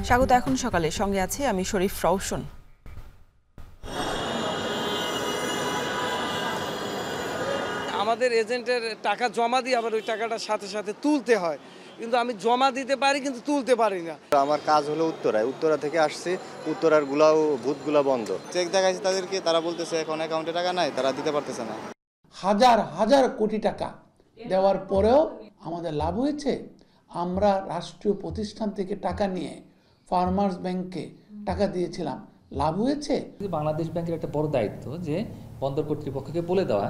স্বাগত এখন সকালে, সঙ্গে আছি আমি শরীফ রওশন। আমাদের এজেন্টের টাকা জমা দিয়ে আবার ওই টাকাটা সাথে সাথে তুলতে হয়, কিন্তু আমি জমা দিতে পারি কিন্তু তুলতে পারি না। আমার কাজ হলো উত্তরা থেকে আসছি, উত্তরার গুলাও বুথগুলা বন্ধ। চেক দেখাইছি তাদেরকে, তারা বলতেছে এখন অ্যাকাউন্টে টাকা নাই, তারা দিতে পারতেছে না। হাজার হাজার কোটি টাকা দেওয়ার পরেও আমাদের লাভ হয়েছে। আমরা রাষ্ট্রীয় প্রতিষ্ঠান থেকে টাকা নিয়ে ফার্মার্স ব্যাংকে টাকা দিয়েছিলাম, লাভ হয়েছে। বাংলাদেশ ব্যাংকের একটা বড় দায়িত্ব যে বন্দর কর্তৃপক্ষকে বলে দেওয়া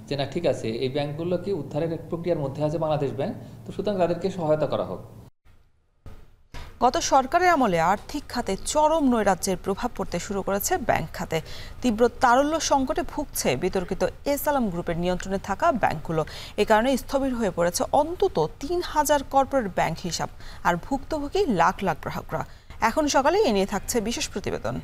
যে না, ঠিক আছে, এই ব্যাংকগুলোকে উদ্ধারের এক প্রক্রিয়ার মধ্যে আছে বাংলাদেশ ব্যাংক, তো সুতরাং তাদেরকে সহায়তা করা হোক। গত সরকারের আমলে আর্থিক খাতে চরম নৈরাজ্যের প্রভাব পড়তে শুরু করেছে ব্যাংক খাতে। তীব্র তারল্য সংকটে ভুগছে বিতর্কিত এস-আলম গ্রুপের নিয়ন্ত্রণে থাকা ব্যাংকগুলো। এ কারণে স্থবির হয়ে পড়েছে অন্তত ৩,০০০ কর্পোরেট ব্যাংক হিসাব, আর ভুক্তভোগী লাখ লাখ গ্রাহকরা। এখন সকালে এ নিয়ে থাকছে বিশেষ প্রতিবেদন।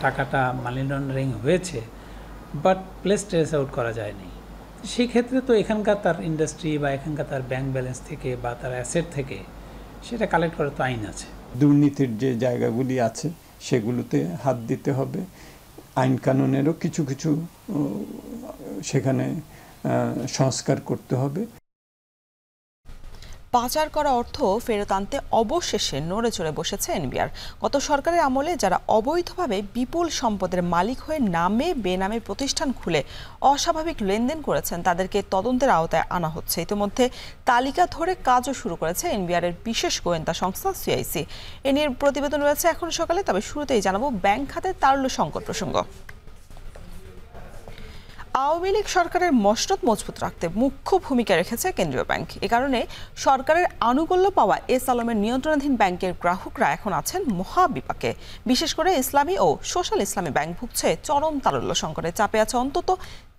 টাকাটা মানি লন্ডারিং হয়েছে, বাট প্লেস ট্রেস আউট করা যায়নি। সেই ক্ষেত্রে তো এখানকার তার ইন্ডাস্ট্রি বা এখানকার তার ব্যাংক ব্যালেন্স থেকে বা তার অ্যাসেট থেকে সেটা কালেক্ট করার তো আইন আছে। দুর্নীতির যে জায়গাগুলি আছে সেগুলোতে হাত দিতে হবে। আইন কানুনেরও কিছু কিছু সেখানে সংস্কার করতে হবে। পাচার করা অর্থ ফেরত আনতে অবশেষে নড়ে চড়ে বসেছে এনবিআর। গত সরকারের আমলে যারা অবৈধভাবে বিপুল সম্পদের মালিক হয়ে নামে বেনামে প্রতিষ্ঠান খুলে অস্বাভাবিক লেনদেন করেছেন তাদেরকে তদন্তের আওতায় আনা হচ্ছে। ইতিমধ্যে তালিকা ধরে কাজও শুরু করেছে এনবিআর এর বিশেষ গোয়েন্দা সংস্থা সিআইসি। এ নিয়ে প্রতিবেদন রয়েছে এখন সকালে, তবে শুরুতেই জানাবো ব্যাংক খাতে তারল্য সংকট প্রসঙ্গ। আওয়ামী লীগ সরকারের মসনদ মজবুত রাখতে মুখ্য ভূমিকা রেখেছে কেন্দ্রীয় ব্যাংক। এ কারণে সরকারের আনুকূল্য পাওয়া এস-আলমের নিয়ন্ত্রণাধীন ব্যাংকের গ্রাহকরা এখন আছেন মহাবিপাকে। বিশেষ করে ইসলামী ও সোশ্যাল ইসলামী ব্যাংক ভুগছে চরম তারল্য সংকটে। চাপে আছে অন্তত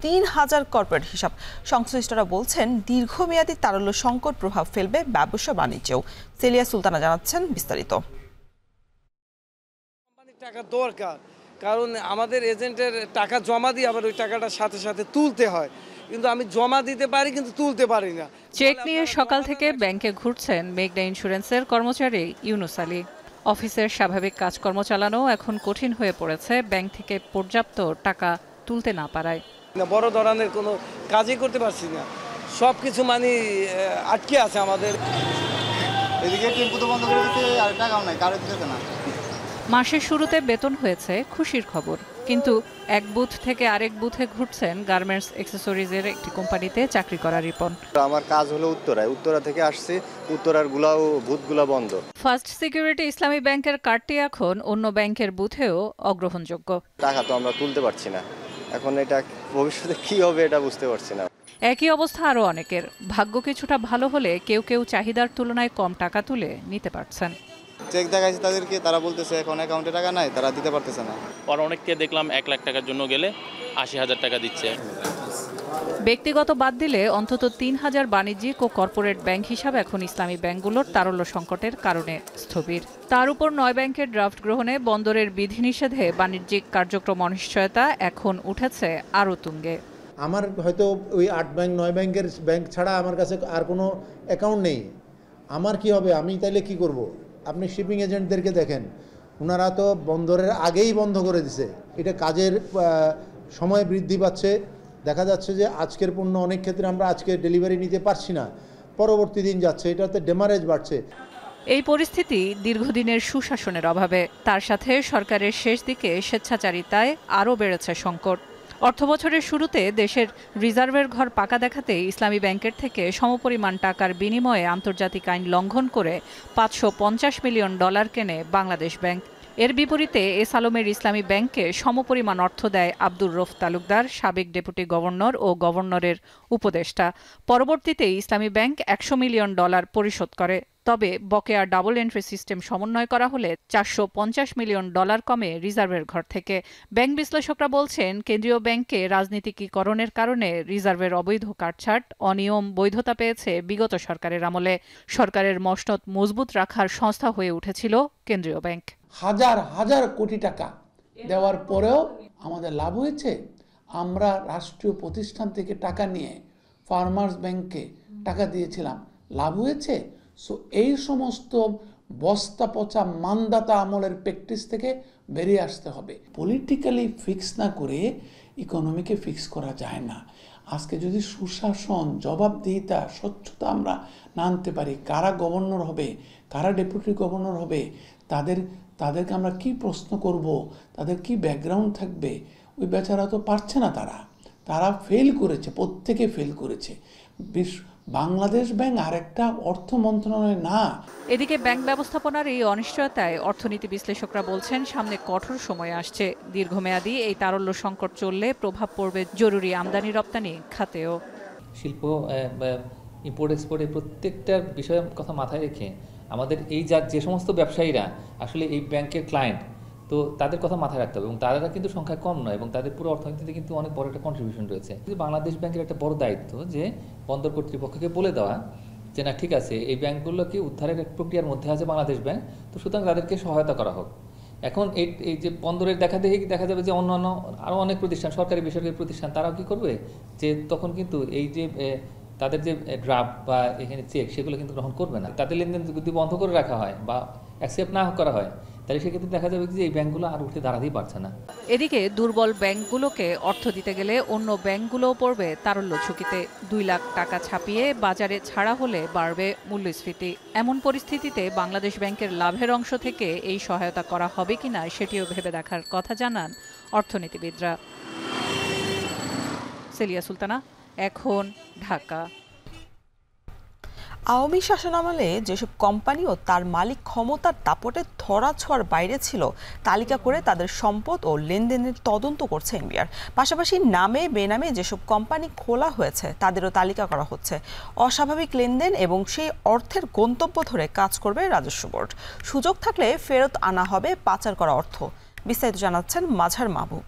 ৩,০০০ কর্পোরেট হিসাব। সংশ্লিষ্টরা বলছেন দীর্ঘমেয়াদী তারল্য সংকট প্রভাব ফেলবে ব্যবসা বাণিজ্যেও। সেলিয়া সুলতানা জানাচ্ছেন বিস্তারিত। টাকা দরকার, কারণ আমাদের এজেন্টের টাকা জমা দিয়ে আবার ওই টাকাটা সাথে সাথে তুলতে হয়, কিন্তু আমি জমা দিতে পারি কিন্তু তুলতে পারি না। চেক নিয়ে সকাল থেকে ব্যাংকে ঘুরছেন মেঘনা ইন্স্যুরেন্সের কর্মচারী ইউনুস আলী। অফিসের স্বাভাবিক কাজকর্ম চালানো এখন কঠিন হয়ে পড়েছে ব্যাংক থেকে পর্যাপ্ত টাকা তুলতে না পারায়। বড় ধরনের কোনো কাজই করতে পারছি না, সব কিছু আটকে আছে আমাদের। এদিকে টেম্পু তো বন্ধ করে দিতে, আর টাকাও নাই, কারো দিতে না। মাসের শুরুতে বেতন হয়েছে, খুশির খবর। কিন্তু এক বুথ থেকে আরেক বুথে ঘুরছেন গার্মেন্টস অ্যাক্সেসরিজের একটি কোম্পানিতে চাকরি করা রিপন। আমার কাজ হলো উত্তরা থেকে আসছি, উত্তরার গুলাও বুথগুলা বন্ধ। ফার্স্ট সিকিউরিটি ইসলামী ব্যাংকের কার্ডটি এখন অন্য ব্যাংকের বুথেও অগ্রহণযোগ্য। টাকা তো আমরা তুলতে পারছি না, এখন এটা ভবিষ্যতে কি হবে এটা বুঝতে পারছি না। একই অবস্থা আরও অনেকের। ভাগ্য কিছুটা ভালো হলে কেউ কেউ চাহিদার তুলনায় কম টাকা তুলে নিতে পারছেন। চেক দেখাইছি তাদেরকে, তারা বলতেছে এখন অ্যাকাউন্টে টাকা নাই, তারা দিতে পারতেছে না। আর অনেককে দেখলাম ১ লাখ টাকার জন্য গেলে ৮০,০০০ টাকা দিচ্ছে। ব্যক্তিগত বাদ দিলে অন্তত ৩,০০০ বাণিজ্যিক ও কর্পোরেট ব্যাংক হিসাব এখন ইসলামী ব্যাংকগুলোর তারল্য সংকটের কারণে স্থবির। তার উপর ৯ ব্যাংকের ড্রাফট গ্রহণে বন্দরের বিধিনিষেধে বাণিজ্যিক কার্যক্রম অনিশ্চয়তা এখন উঠেছে আরও তুঙ্গে। আমার হয়তো ওই ৮ ব্যাংক ৯ ব্যাংকের ব্যাংক ছাড়া আমার কাছে আর কোনো অ্যাকাউন্ট নেই। আমার কি হবে? আমি তাইলে কি করব? আপনি শিপিং এজেন্টদেরকে দেখেন, ওনারা তো বন্দরের আগেই বন্ধ করে দিছে। এটা কাজের সময় বৃদ্ধি পাচ্ছে। দেখা যাচ্ছে যে আজকের পণ্য অনেক ক্ষেত্রে আমরা আজকে ডেলিভারি নিতে পারছি না, পরবর্তী দিন যাচ্ছে, এটাতে ডেমারেজ বাড়ছে। এই পরিস্থিতি দীর্ঘদিনের সুশাসনের অভাবে, তার সাথে সরকারের শেষ দিকে স্বেচ্ছাচারিতায় আরও বেড়েছে সংকট। অর্থবছরের শুরুতে দেশের রিজার্ভের ঘর পাকা দেখাতে ইসলামী ব্যাংকের থেকে সমপরিমাণ টাকার বিনিময়ে আন্তর্জাতিক আইন লঙ্ঘন করে $৫৫০ মিলিয়ন কেনে বাংলাদেশ ব্যাংক। এর বিপরীতে এস-আলমের ইসলামী ব্যাংককে সমপরিমাণ অর্থ দেয় আব্দুর রউফ তালুকদার, সাবেক ডেপুটি গভর্নর ও গভর্নরের উপদেষ্টা। পরবর্তীতে ইসলামী ব্যাংক $১০০ মিলিয়ন পরিশোধ করে। তবে বকেয়া ডাবল এন্ট্রি সিস্টেম সমন্বয় করা হলে $৪৫০ মিলিয়ন কমে রিজার্ভের ঘর থেকে। ব্যাংক বিশ্লেষকরা বলছেন, কেন্দ্রীয় ব্যাংকে রাজনীতিকীকরণের কারণে রিজার্ভের অবৈধ কাটছাঁট, অনিয়ম বৈধতা পেয়েছে বিগত সরকারের আমলে। সরকারের মসনদ মজবুত রাখার সংস্থা হয়ে উঠেছিল কেন্দ্রীয় ব্যাংক। হাজার হাজার কোটি টাকা দেওয়ার পরেও আমাদের লাভ হয়েছে। আমরা রাষ্ট্রীয় প্রতিষ্ঠান থেকে টাকা নিয়ে ফার্মার্স ব্যাংকে টাকা দিয়েছিলাম, লাভ হয়েছে? সো এই সমস্ত বস্তা পচা মানদাতা আমলের প্র্যাকটিস থেকে বেরিয়ে আসতে হবে। পলিটিক্যালি ফিক্স না করে ইকোনমিকে ফিক্স করা যায় না। আজকে যদি সুশাসন, জবাবদিহিতা, স্বচ্ছতা আমরা না আনতে পারি, কারা গভর্নর হবে, কারা ডেপুটি গভর্নর হবে, তাদেরকে আমরা কি প্রশ্ন করব, তাদের কি ব্যাকগ্রাউন্ড থাকবে, ওই বেচারা তো পারছে না। তারা ফেল করেছে, প্রত্যেকে ফেল করেছে। বাংলাদেশ ব্যাংক আরেকটা অর্থ মন্ত্রণালয় না। এদিকে ব্যাংক ব্যবস্থাপনার এই অনিশ্চয়তায় অর্থনীতি বিশ্লেষকরা বলছেন সামনে কঠোর সময় আসছে। দীর্ঘমেয়াদী এই তারল্য সংকট চললে প্রভাব পড়বে জরুরি আমদানি রপ্তানি খাতেও। শিল্প, ইম্পোর্ট এক্সপোর্টের প্রত্যেকটা বিষয়ের কথা মাথায় রেখে আমাদের এই যে সমস্ত ব্যবসায়ীরা আসলে এই ব্যাংকের ক্লায়েন্ট, তো তাদের কথা মাথায় রাখতে হবে এবং তারা কিন্তু সংখ্যা কম নয় এবং তাদের পুরো অর্থনীতিতে কিন্তু অনেক বড় একটা কন্ট্রিবিউশন রয়েছে। বাংলাদেশ ব্যাংকের একটা বড় দায়িত্ব যে বন্দর কর্তৃপক্ষকে বলে দেওয়া যে না ঠিক আছে, এই ব্যাংকগুলোকে উদ্ধারের এক প্রক্রিয়ার মধ্যে আছে বাংলাদেশ ব্যাংক, তো সুতরাং তাদেরকে সহায়তা করা হোক। এখন এই যে বন্দরের দেখা যাবে যে অন্যান্য আরও অনেক প্রতিষ্ঠান, সরকারি বেসরকারি প্রতিষ্ঠান, তারাও কি করবে যে তখন কিন্তু এই যে তাদের যে ড্রাফট বা এখানে চেক সেগুলো কিন্তু গ্রহণ করবে না। তাদের লেনদেন যদি বন্ধ করে রাখা হয় বা অ্যাকসেপ্ট না করা হয়, তাহলে সেক্ষেত্রে দেখা যাবে যে এই ব্যাংকগুলো আর উঠে দাঁড়াতেই পারছে না। এদিকে দুর্বল ব্যাংকগুলোকে অর্থ দিতে গেলে অন্য ব্যাংকগুলোও পড়বে তারল্য ঝুঁকিতে। 2 লাখ টাকা ছাপিয়ে বাজারে ছাড়া হলে বাড়বে মূল্যস্ফীতি। এমন পরিস্থিতিতে বাংলাদেশ ব্যাংকের লাভের অংশ থেকে এই সহায়তা করা হবে কিনা সেটিও ভেবে দেখার কথা জানান অর্থনীতিবিদরা। সেলিয়া সুলতানা, এখন, ঢাকা। আওয়ামী শাসনামলে যেসব কোম্পানি ও তার মালিক ক্ষমতার দাপটে ধরাছোঁয়ার বাইরে ছিল তালিকা করে তাদের সম্পদ ও লেনদেনের তদন্ত করছে এনবিআর। পাশাপাশি নামে বেনামে যেসব কোম্পানি খোলা হয়েছে তাদেরও তালিকা করা হচ্ছে। অস্বাভাবিক লেনদেন এবং সেই অর্থের গন্তব্য ধরে কাজ করবে রাজস্ব বোর্ড। সুযোগ থাকলে ফেরত আনা হবে পাচার করা অর্থ। বিস্তারিত জানাচ্ছেন মাঝার মাহবুব।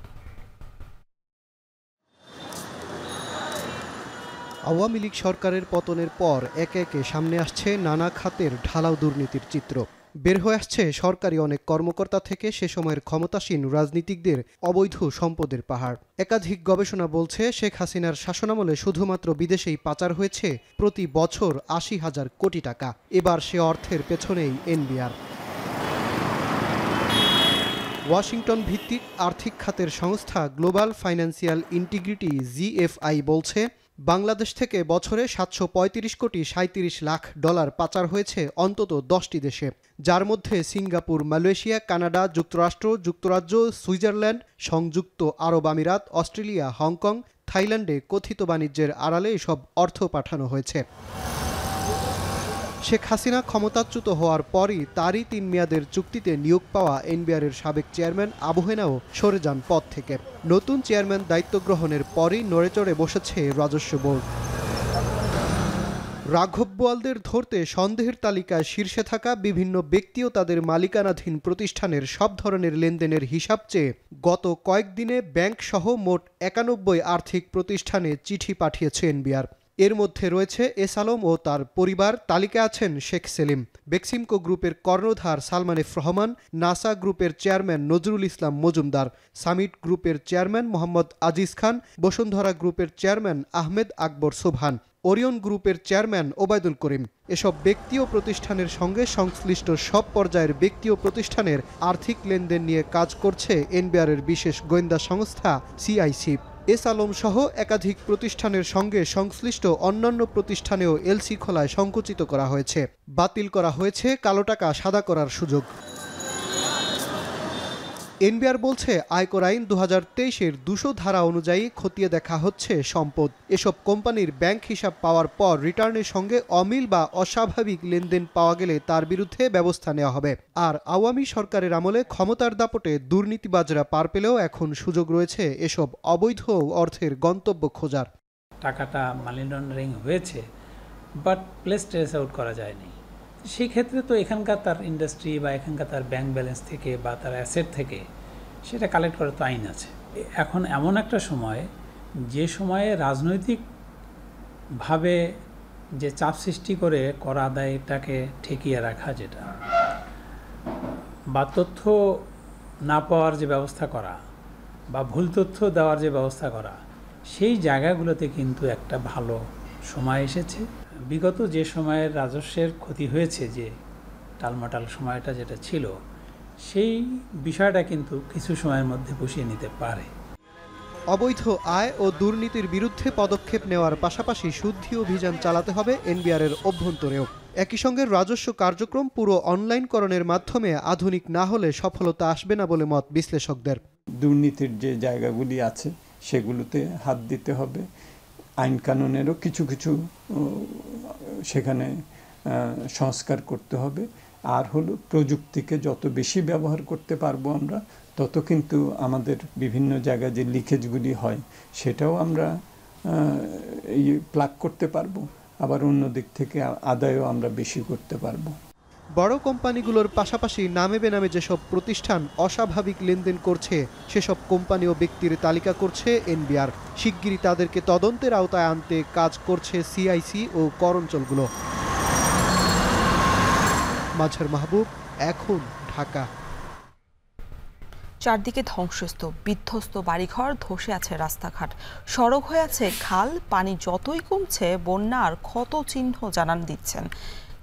আওয়ামী লীগ সরকারের পতনের পর একে একে সামনে আসছে নানা খাতের ঢালাও দুর্নীতির চিত্র। বের হয়ে আসছে সরকারি অনেক কর্মকর্তা থেকে সে সময়ের ক্ষমতাসীন রাজনীতিকদের অবৈধ সম্পদের পাহাড়। একাধিক গবেষণা বলছে শেখ হাসিনার শাসনামলে শুধুমাত্র বিদেশেই পাচার হয়েছে প্রতি বছর ৮০,০০০ কোটি টাকা। এবার সে অর্থের পেছনেই এনবিআর। ওয়াশিংটন ভিত্তিক আর্থিক খাতের সংস্থা গ্লোবাল ফাইন্যান্সিয়াল ইন্টিগ্রিটি জিএফআই বলছে, বাংলাদেশ থেকে বছরে ৭৩৫ কোটি ৩৭ লাখ ডলার পাচার হয়েছে অন্তত 10টি দেশে, যার মধ্যে সিঙ্গাপুর, মালয়েশিয়া, কানাডা, যুক্তরাজ্য, সুইজারল্যান্ড, সংযুক্ত আরব আমিরাত, অস্ট্রেলিয়া, হংকং, থাইল্যান্ডে কথিত বাণিজ্যের আড়ালে এসব অর্থ পাঠানো হয়েছে। শেখ হাসিনা ক্ষমতাচ্যুত হওয়ার পরই তারই 3 মেয়াদের চুক্তিতে নিয়োগ পাওয়া এনবিআরের সাবেক চেয়ারম্যান আবু হেনাও সরে যান পদ থেকে। নতুন চেয়ারম্যান দায়িত্ব গ্রহণের পরই নড়েচড়ে বসেছে রাজস্ব বোর্ড। রাঘব বোয়ালদের ধরতে সন্দেহের তালিকায় শীর্ষে থাকা বিভিন্ন ব্যক্তি ও তাদের মালিকানাধীন প্রতিষ্ঠানের সব ধরনের লেনদেনের হিসাব চেয়ে গত কয়েকদিনে ব্যাংক সহ মোট 91 আর্থিক প্রতিষ্ঠানে চিঠি পাঠিয়েছে এনবিআর। এর মধ্যে রয়েছে এস আলম ও তার পরিবার, তালিকায় আছেন শেখ সেলিম, বেক্সিমকো গ্রুপের কর্ণধার সালমান এফ রহমান, নাসা গ্রুপের চেয়ারম্যান নজরুল ইসলাম মজুমদার, সামিট গ্রুপের চেয়ারম্যান মোহাম্মদ আজিজ খান, বসুন্ধরা গ্রুপের চেয়ারম্যান আহমেদ আকবর সোবহান, ওরিয়ন গ্রুপের চেয়ারম্যান ওবায়দুল করিম। এসব ব্যক্তি ও প্রতিষ্ঠানের সঙ্গে সংশ্লিষ্ট সব পর্যায়ের ব্যক্তি ও প্রতিষ্ঠানের আর্থিক লেনদেন নিয়ে কাজ করছে এনবিআরের বিশেষ গোয়েন্দা সংস্থা সিআইসি। এস আলম সহ একাধিক প্রতিষ্ঠানের সঙ্গে সংশ্লিষ্ট অন্যান্য প্রতিষ্ঠানেও এলসি খোলায় সংকুচিত করা হয়েছে। বাতিল করা হয়েছে কালো টাকা সাদা করার সুযোগ। এনবিআর বলছে, আয়কর আইন 2023-এর 200 ধারা অনুযায়ী খতিয়ে দেখা হচ্ছে সম্পদ। এসব কোম্পানির ব্যাংক হিসাব পাওয়ার পর রিটার্নের সঙ্গে অমিল বা অস্বাভাবিক লেনদেন পাওয়া গেলে তার বিরুদ্ধে ব্যবস্থা নেওয়া হবে। আর আওয়ামী সরকারের আমলে ক্ষমতার দাপটে দুর্নীতিবাজরা পার পেলেও এখন সুযোগ রয়েছে এসব অবৈধ অর্থের গন্তব্য খোঁজার। টাকাটা মানি লন্ডারিং হয়েছে, বাট প্লেস ট্রেস আউট করা যায়নি। সেই ক্ষেত্রে তো এখানকার তার ইন্ডাস্ট্রি বা এখানকার তার ব্যাংক ব্যালেন্স থেকে বা তার অ্যাসেট থেকে সেটা কালেক্ট করার তো আইন আছে। এখন এমন একটা সময়, যে সময়ে রাজনৈতিকভাবে যে চাপ সৃষ্টি করে কর আদায়টাকে ঠেকিয়ে রাখা, যেটা বা তথ্য না পাওয়ার যে ব্যবস্থা করা বা ভুল তথ্য দেওয়ার যে ব্যবস্থা করা, সেই জায়গাগুলোতে কিন্তু একটা ভালো সময় এসেছে। বিগত যে সময়ের রাজস্বের ক্ষতি হয়েছে, যে টালমাটাল সময়টা যেটা ছিল, সেই বিষয়টা কিন্তু কিছু সময়ের মধ্যে পুষিয়ে নিতে পারে। অবৈধ আয় ও দুর্নীতির বিরুদ্ধে পদক্ষেপ নেওয়ার পাশাপাশি শুদ্ধি অভিযান চালাতে হবে এনবিআরের অভ্যন্তরেও। একই সঙ্গে রাজস্ব কার্যক্রম পুরো অনলাইনকরণের মাধ্যমে আধুনিক না হলে সফলতা আসবে না বলে মত বিশ্লেষকদের। দুর্নীতির যে জায়গাগুলি আছে সেগুলোতে হাত দিতে হবে। আইন কানুনেরও কিছু কিছু সেখানে সংস্কার করতে হবে। আর হলো প্রযুক্তিকে যত বেশি ব্যবহার করতে পারবো আমরা, তত কিন্তু আমাদের বিভিন্ন জায়গায় যে লিকেজগুলি হয় সেটাও আমরা প্লাগ করতে পারবো। আবার অন্য দিক থেকে আদায়ও আমরা বেশি করতে পারবো। বড় কোম্পানিগুলোর পাশাপাশি নামে বেনামে যেসব প্রতিষ্ঠান অস্বাভাবিক লেনদেন করছে সেসব কোম্পানি ও ব্যক্তির তালিকা করছে এনবিআর। শিগগিরই তাদেরকে তদন্তের আওতায় আনতে কাজ করছে সিআইসি ও কর অঞ্চলগুলো। মাঝার মাহবুব, এখন, ঢাকা। চারদিকে ধ্বংসস্তূপ, বিধ্বস্ত বাড়িঘর, ধসে আছে রাস্তাঘাট, সড়ক হয়ে আছে খাল। পানি যতই কমছে, বন্যার ক্ষত চিহ্ন জানান দিচ্ছেন।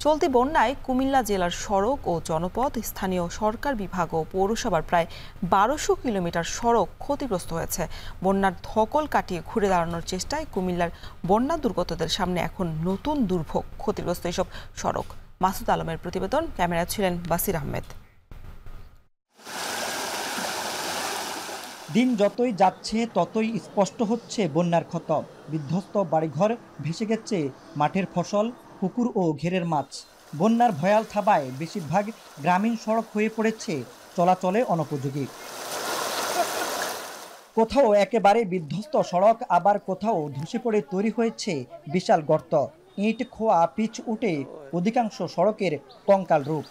চলতি বন্যায় কুমিল্লা জেলার সড়ক ও জনপথ, স্থানীয় সরকার বিভাগ ও পৌরসভার প্রায় 1200 কিলোমিটার সড়ক ক্ষতিগ্রস্ত হয়েছে। বন্যার ধকল কাটিয়ে ঘুরে দাঁড়ানোর চেষ্টায় কুমিল্লার বন্যা দুর্গতদের সামনে এখন নতুন দুর্ভোগ ক্ষতিগ্রস্ত এসব সড়ক। মাসুদ আলমের প্রতিবেদন, ক্যামেরা ছিলেন বাসির আহমেদ। দিন যতই যাচ্ছে ততই স্পষ্ট হচ্ছে বন্যার ক্ষত। বিধ্বস্ত বাড়িঘর, ভেসে গেছে মাঠের ফসল, পুকুর ও ঘেরের মাছ। বন্যার ভয়াল থাবায় বেশিরভাগ গ্রামীণ সড়ক হয়ে পড়েছে চলাচলে অনুপযোগী। কোথাও একেবারে বিধ্বস্ত সড়ক, আবার কোথাও ধসে পড়ে তৈরি হয়েছে বিশাল গর্ত। ইট খোয়া পিচ উঠে অধিকাংশ সড়কের কঙ্কাল রূপ।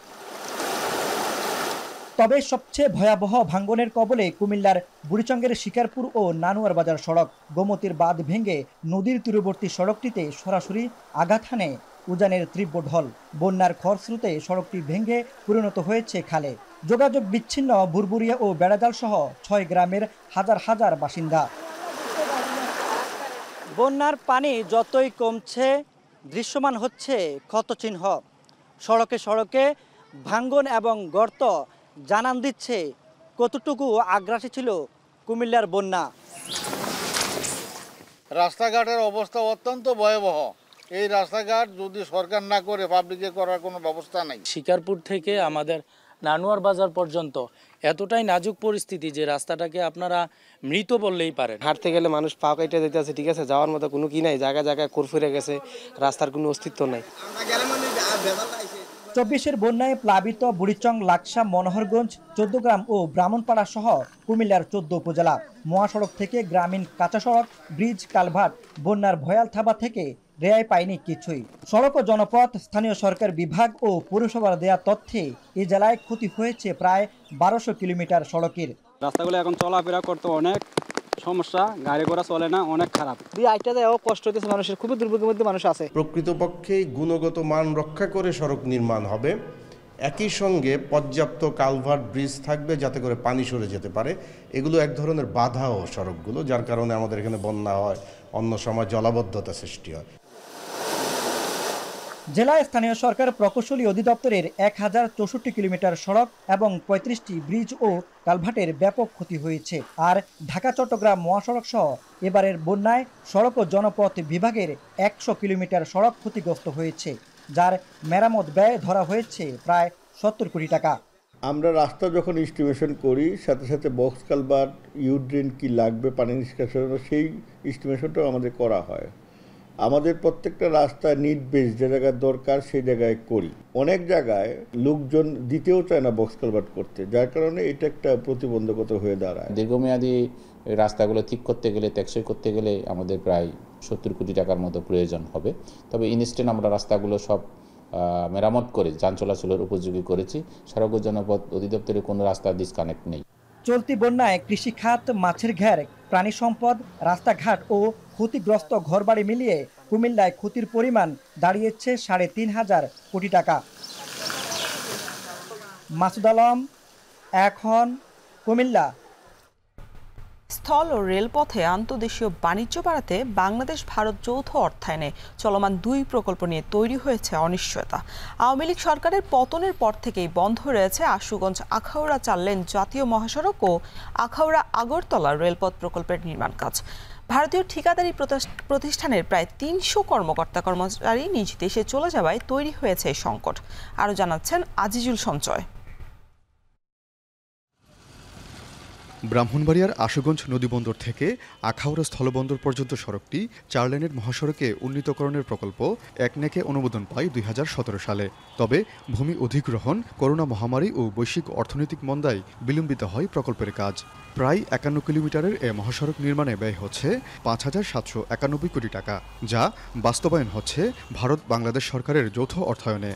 তবে সবচেয়ে ভয়াবহ ভাঙ্গনের কবলে কুমিল্লার বুড়িচঙ্গের শিকারপুর ও নানুয়ার বাজার সড়ক। গোমতীর বাঁধ ভেঙে নদীর তীরবর্তী সড়কটিতে সরাসরি আঘাত হানে উজানের তীব্র ঢল। বন্যার খরস্রোতে সড়কটি ভেঙে পরিণত হয়েছে খালে। যোগাযোগ বিচ্ছিন্ন বুরবুরিয়া ও বেড়াজাল সহ 6 গ্রামের হাজার হাজার বাসিন্দা। বন্যার পানি যতই কমছে, দৃশ্যমান হচ্ছে ক্ষতচিহ্ন। সড়কে সড়কে ভাঙ্গন এবং গর্ত জানান দিচ্ছে কতটুকু আগ্রাসী ছিল কুমিল্লার বন্যা। রাস্তাঘাটের অবস্থা অত্যন্ত ভয়াবহ। এই রাস্তাঘাট যদি সরকার না করে, পাবলিকে করার কোনো ব্যবস্থা নেই। শিকারপুর থেকে আমাদের নানুয়ার বাজার পর্যন্ত এতটাই নাজুক পরিস্থিতি যে রাস্তাটাকে আপনারা মৃত বললেই পারেন। হাঁটতে গেলে মানুষ পা কেটে দিতে আছে, ঠিক আছে, যাওয়ার মতো কোনো কি নাই, জায়গায় জায়গায় কুরফুরে গেছে, রাস্তার কোনো অস্তিত্ব নাই। 24-এর বন্যায় প্লাবিত বুড়িচং, লাকসা, মনোহরগঞ্জ, 14 গ্রাম ও ব্রাহ্মণপাড়া সহ কুমিল্লার 14 উপজেলা। মহাসড়ক থেকে গ্রামীণ কাঁচা সড়ক, ব্রিজ, কালভার্ট, বন্যার ভয়াল থাবা থেকে রেহাই পায়নি কিছুই। সড়ক ও জনপথ, স্থানীয় সরকার বিভাগ ও পৌরসভার দেয়া তথ্যে এই জেলায় ক্ষতি হয়েছে প্রায় 1200 কিলোমিটার সড়কের। রাস্তাগুলো এখন চলাফেরা করতে অনেক সমস্যা, গাড়ি ঘোড়া চলে না, অনেক খারাপ। কষ্ট হতেছে মানুষের, খুবই দুর্ভোগের মধ্যে মানুষ আছে। প্রকৃতপক্ষে গুণগত মান রক্ষা করে সড়ক নির্মাণ হবে। একই সঙ্গে পর্যাপ্ত কালভার্ট, ব্রিজ থাকবে যাতে করে পানি সরে যেতে পারে। এগুলো এক ধরনের বাধাও সড়কগুলো, যার কারণে আমাদের এখানে বন্যা হয়, অন্য সময় জলাবদ্ধতা সৃষ্টি হয়। জেলায় স্থানীয় সরকার প্রকৌশলী অধিদপ্তরের 1064 কিলোমিটার সড়ক এবং 35টি ব্রিজ ও কালভার্টের ব্যাপক ক্ষতি হয়েছে। আর ঢাকা চট্টগ্রাম মহাসড়ক সহ এবারের বন্যায় সড়ক ও জনপথ বিভাগের 100 কিলোমিটার সড়ক ক্ষতিগ্রস্ত হয়েছে, যার মেরামত ব্যয় ধরা হয়েছে প্রায় 70 কোটি টাকা। আমরা রাস্তা যখন এস্টিমেশন করি, সাথে সাথে বক্স কালভার্ট, ইউড্রেন কি লাগবে পানি নিষ্কাশনের, সেই এস্টিমেশনটাও আমাদের করা হয়। আমাদের প্রত্যেকটা রাস্তা নিট বেস, যে জায়গায় দরকার সেই জায়গায় করি। অনেক জায়গায় লোকজন দিতেও চায় না বক্স কালভার্ট করতে, যার কারণে এটা একটা প্রতিবন্ধকতা হয়ে দাঁড়ায়। দীর্ঘমেয়াদী রাস্তাগুলো ঠিক করতে গেলে, টেকসই করতে গেলে আমাদের প্রায় 70 কোটি টাকার মতো প্রয়োজন হবে। তবে ইনস্ট্যান্ট আমরা রাস্তাগুলো সব মেরামত করে যান চলাচলের উপযোগী করেছি। সড়ক ও জনপথ অধিদপ্তরের কোনো রাস্তা ডিসকানেক্ট নেই। চলতি বন্যায় কৃষিখাত, মাছের ঘের, প্রাণী সম্পদ, রাস্তাঘাট ও ক্ষতিগ্রস্ত ঘরবাড়ি মিলিয়ে কুমিল্লায় ক্ষতির পরিমাণ দাঁড়িয়েছে 3500 কোটি টাকা। মাসুদ আলম, এখন, কুমিল্লা। স্থল ও রেলপথে আন্তদেশীয় বাণিজ্য বাড়াতে বাংলাদেশ ভারত যৌথ অর্থায়নে চলমান 2 প্রকল্প নিয়ে তৈরি হয়েছে অনিশ্চয়তা। আওয়ামী লীগ সরকারের পতনের পর থেকেই বন্ধ রয়েছে আশুগঞ্জ আখাউড়া 4 লেন জাতীয় মহাসড়ক ও আখাউড়া আগরতলা রেলপথ প্রকল্পের নির্মাণ কাজ। ভারতীয় ঠিকাদারি প্রতিষ্ঠানের প্রায় 300 কর্মচারী নিজ দেশে চলে যাওয়ায় তৈরি হয়েছে এই সংকট। আরও জানাচ্ছেন আজিজুল সঞ্চয়। ব্রাহ্মণবাড়িয়ার আশুগঞ্জ নদীবন্দর থেকে আখাউড়া স্থলবন্দর পর্যন্ত সড়কটি 4 লেনের মহাসড়কে উন্নীতকরণের প্রকল্প একনেকে অনুমোদন পায় 2017 সালে। তবে ভূমি অধিগ্রহণ, করোনা মহামারী ও বৈশ্বিক অর্থনৈতিক মন্দায় বিলম্বিত হয় প্রকল্পের কাজ। প্রায় 51 কিলোমিটারের এ মহাসড়ক নির্মাণে ব্যয় হচ্ছে 5,791 কোটি টাকা, যা বাস্তবায়ন হচ্ছে ভারত বাংলাদেশ সরকারের যৌথ অর্থায়নে।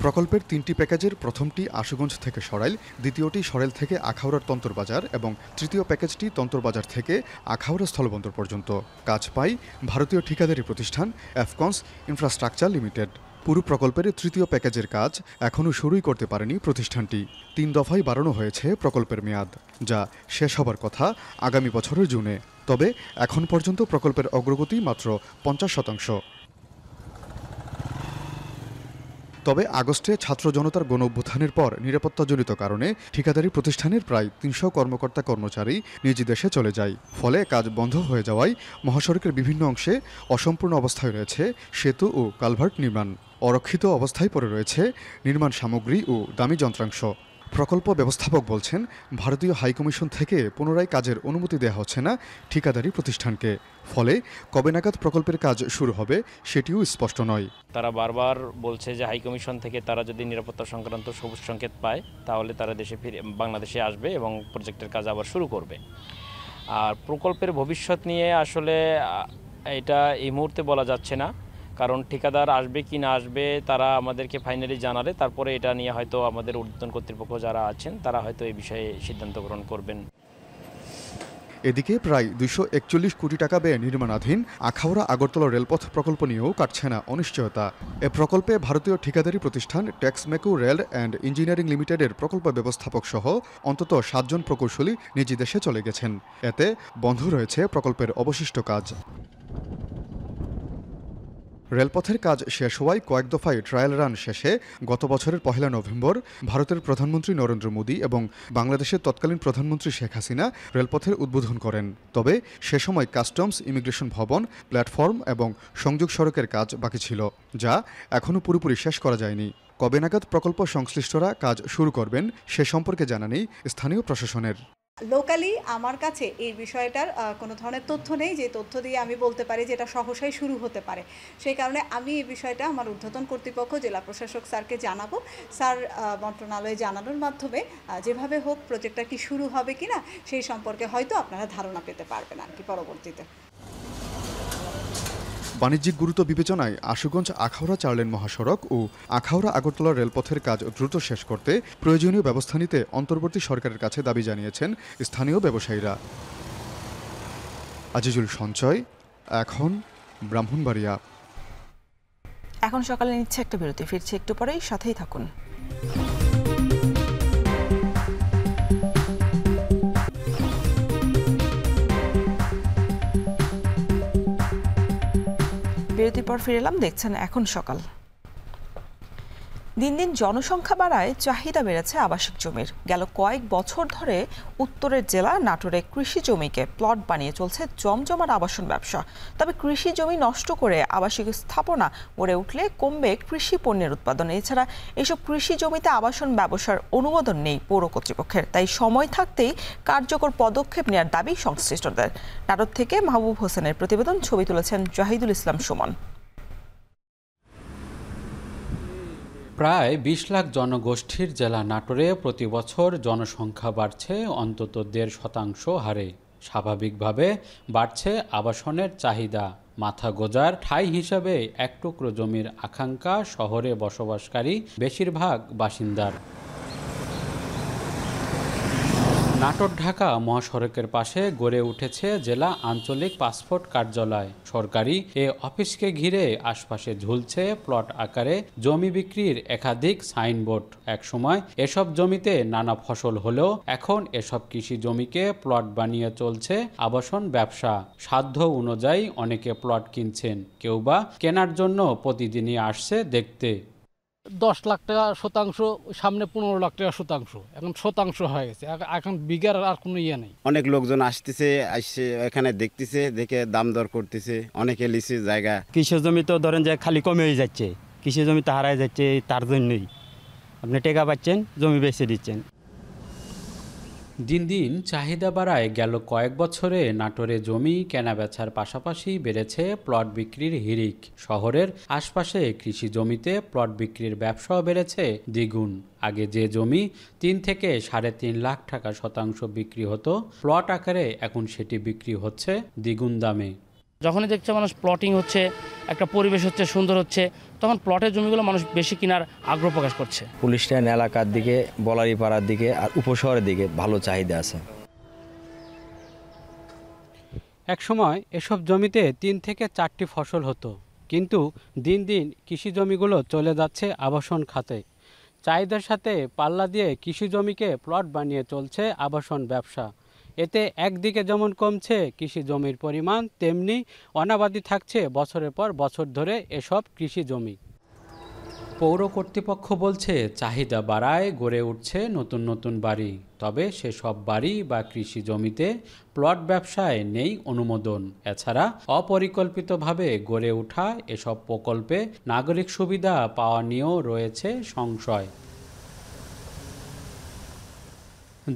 প্রকল্পের 3টি প্যাকেজের প্রথমটি আশুগঞ্জ থেকে সরাইল, দ্বিতীয়টি সরাইল থেকে আখাউড়ার তন্তরবাজার এবং তৃতীয় প্যাকেজটি তন্তরবাজার থেকে আখাউড়া স্থলবন্দর পর্যন্ত। কাজ পায় ভারতীয় ঠিকাদারি প্রতিষ্ঠান এফকনস ইনফ্রাস্ট্রাকচার লিমিটেড। পুরো প্রকল্পের 3য় প্যাকেজের কাজ এখনও শুরুই করতে পারেনি প্রতিষ্ঠানটি। 3 দফায় বাড়ানো হয়েছে প্রকল্পের মেয়াদ, যা শেষ হবার কথা আগামী বছরের জুনে। তবে এখন পর্যন্ত প্রকল্পের অগ্রগতি মাত্র 50%। তবে আগস্টে ছাত্র জনতার গণ অভ্যুত্থানের পর নিরাপত্তাজনিত কারণে ঠিকাদারি প্রতিষ্ঠানের প্রায় 300 কর্মকর্তা-কর্মচারী নিজ দেশে চলে যায়। ফলে কাজ বন্ধ হয়ে যাওয়ায় মহাসড়কের বিভিন্ন অংশে অসম্পূর্ণ অবস্থায় রয়েছে সেতু ও কালভার্ট নির্মাণ। অরক্ষিত অবস্থায় পড়ে রয়েছে নির্মাণ সামগ্রী ও দামি যন্ত্রাংশ। প্রকল্প ব্যবস্থাপক বলছেন, ভারতীয় হাইকমিশন থেকে পুনরায় কাজের অনুমতি দেওয়া হচ্ছে না ঠিকাদারি প্রতিষ্ঠানকে। ফলে কবে নাগাদ প্রকল্পের কাজ শুরু হবে সেটিও স্পষ্ট নয়। তারা বারবার বলছে যে হাইকমিশন থেকে তারা যদি নিরাপত্তা সংক্রান্ত সবুজ সংকেত পায় তাহলে তারা বাংলাদেশে আসবে এবং প্রজেক্টের কাজ আবার শুরু করবে। আর প্রকল্পের ভবিষ্যৎ নিয়ে আসলে এটা এই মুহূর্তে বলা যাচ্ছে না, কারণ ঠিকাদার আসবে কি না আসবে তারা আমাদেরকে ফাইনালি জানালে তারপরে এটা নিয়ে হয়তো আমাদের ঊর্ধ্বতন কর্তৃপক্ষ যারা আছেন তারা হয়তো এই বিষয়ে সিদ্ধান্ত গ্রহণ করবেন। এদিকে প্রায় 241 কোটি টাকা ব্যয়ে নির্মাণাধীন আখাউড়া আগরতলা রেলপথ প্রকল্প নিয়েও কাটছে না অনিশ্চয়তা। এ প্রকল্পে ভারতীয় ঠিকাদারি প্রতিষ্ঠান টেক্সমেকো রেল অ্যান্ড ইঞ্জিনিয়ারিং লিমিটেডের প্রকল্প ব্যবস্থাপক সহ অন্তত 7 জন প্রকৌশলী নিজ দেশে চলে গেছেন। এতে বন্ধ রয়েছে প্রকল্পের অবশিষ্ট কাজ। রেলপথের কাজ শেষ হওয়ায় কয়েক দফায় ট্রায়াল রান শেষে গত বছরের 1 নভেম্বর ভারতের প্রধানমন্ত্রী নরেন্দ্র মোদী এবং বাংলাদেশের তৎকালীন প্রধানমন্ত্রী শেখ হাসিনা রেলপথের উদ্বোধন করেন। তবে সে সময় কাস্টমস, ইমিগ্রেশন ভবন, প্ল্যাটফর্ম এবং সংযোগ সড়কের কাজ বাকি ছিল, যা এখনও পুরোপুরি শেষ করা যায়নি। কবে নাগাদ প্রকল্প সংশ্লিষ্টরা কাজ শুরু করবেন সে সম্পর্কে জানা নেই স্থানীয় প্রশাসনের। লোকালি আমার কাছে এই বিষয়টার কোনো ধরনের তথ্য নেই যে তথ্য দিয়ে আমি বলতে পারি যে এটা সহসাই শুরু হতে পারে। সেই কারণে আমি এই বিষয়টা আমার ঊর্ধ্বতন কর্তৃপক্ষ জেলা প্রশাসক স্যারকে জানাবো। স্যার মন্ত্রণালয়ে জানানোর মাধ্যমে যেভাবে হোক প্রজেক্টটা কি শুরু হবে কিনা সেই সম্পর্কে হয়তো আপনারা ধারণা পেতে পারবেন আর কি পরবর্তীতে। বাণিজ্যিক গুরুত্ব বিবেচনায় আশুগঞ্জ আখাউড়া 4 লেন মহাসড়ক ও আখাউড়া আগরতলা রেলপথের কাজ দ্রুত শেষ করতে প্রয়োজনীয় ব্যবস্থা নিতে অন্তর্বর্তী সরকারের কাছে দাবি জানিয়েছেন স্থানীয় ব্যবসায়ীরা। আজিজুল সঞ্চয়, এখন ব্রাহ্মণবাড়িয়া। এখন সকালে নিচ্ছে একটা বিরতি, ফিরছে একটু পরেই, সাথেই থাকুন। বিরতির পর ফিরে এলাম, দেখছেন এখন সকাল। দিন দিন জনসংখ্যা বাড়ায় চাহিদা বেড়েছে আবাসিক জমির। গেল কয়েক বছর ধরে উত্তরের জেলা নাটোরে কৃষি জমিকে প্লট বানিয়ে চলছে জমজমাট আবাসন ব্যবসা। তবে কৃষি জমি নষ্ট করে আবাসিক স্থাপনা গড়ে উঠলে কমবে কৃষি পণ্যের উৎপাদন। এছাড়া এসব কৃষি জমিতে আবাসন ব্যবসার অনুমোদন নেই পৌর কর্তৃপক্ষের। তাই সময় থাকতেই কার্যকর পদক্ষেপ নেওয়ার দাবি সংশ্লিষ্টদের। নাটোর থেকে মাহবুব হোসেনের প্রতিবেদন, ছবি তুলেছেন জাহিদুল ইসলাম সুমন। প্রায় 20 লাখ জনগোষ্ঠীর জেলা নাটোরে প্রতি বছর জনসংখ্যা বাড়ছে অন্তত 1.5% হারে। স্বাভাবিকভাবে বাড়ছে আবাসনের চাহিদা। মাথা গোজার ঠাঁই হিসাবে এক টুকরো জমির আকাঙ্ক্ষা শহরে বসবাসকারী বেশিরভাগ বাসিন্দার। নাটোর ঢাকা মহাসড়কের পাশে গড়ে উঠেছে জেলা আঞ্চলিক পাসপোর্ট কার্যালয়। সরকারি এ অফিসকে ঘিরে আশপাশে ঝুলছে প্লট আকারে জমি বিক্রির একাধিক সাইনবোর্ড। একসময় এসব জমিতে নানা ফসল হলেও এখন এসব কৃষি জমিকে প্লট বানিয়ে চলছে আবাসন ব্যবসা। সাধ্য অনুযায়ী অনেকে প্লট কিনছেন, কেউ বা কেনার জন্য প্রতিদিনই আসছে দেখতে। 10 লাখ টাকা শতাংশ, সামনে 15 লাখ টাকা শতাংশ, এখন শতাংশ হয়ে গেছে, এখন বিঘার আর কোনো ইয়ে নেই। অনেক লোকজন আসতেছে, আসছে এখানে দেখতেছে, দেখে দাম দর করতেছে, অনেকে লিছে জায়গা। কৃষি জমি তো ধরেন যে খালি কমে হয়ে যাচ্ছে, কৃষি জমি তো হারায় যাচ্ছে, তার জন্যই আপনি টাকা পাচ্ছেন, জমি বেচে দিচ্ছেন। দিন দিন চাহিদা বাড়ায় গেল কয়েক বছরে নাটোরে জমি কেনাবেচার পাশাপাশি বেড়েছে প্লট বিক্রির হিড়িক। শহরের আশপাশে কৃষি জমিতে প্লট বিক্রির ব্যবসাও বেড়েছে দ্বিগুণ। আগে যে জমি 3 থেকে 3.5 লাখ টাকা শতাংশ বিক্রি হতো, প্লট আকারে এখন সেটি বিক্রি হচ্ছে দ্বিগুণ দামে। যখনই দেখছে মানুষ প্লটিং হচ্ছে, একটা পরিবেশ হচ্ছে, সুন্দর হচ্ছে, তখন প্লটের জমিগুলো মানুষ বেশি কেনার আগ্রহ প্রকাশ করছে। পুলিশ লাইন এলাকার দিকে, বলারিপাড়ার দিকে আর উপশহরের দিকে ভালো চাহিদা আছে। একসময় এসব জমিতে 3 থেকে 4টি ফসল হতো, কিন্তু দিন দিন কৃষি জমিগুলো চলে যাচ্ছে আবাসন খাতে। চাহিদার সাথে পাল্লা দিয়ে কৃষি জমিকে প্লট বানিয়ে চলছে আবাসন ব্যবসা। এতে একদিকে যেমন কমছে কৃষি জমির পরিমাণ, তেমনি অনাবাদি থাকছে বছরের পর বছর ধরে এসব কৃষি জমি। পৌর কর্তৃপক্ষ বলছে চাহিদা বাড়ায় গড়ে উঠছে নতুন নতুন বাড়ি, তবে সেসব বাড়ি বা কৃষি জমিতে প্লট ব্যবসায় নেই অনুমোদন। এছাড়া অপরিকল্পিতভাবে গড়ে ওঠা এসব প্রকল্পে নাগরিক সুবিধা পাওয়া নিয়েও রয়েছে সংশয়।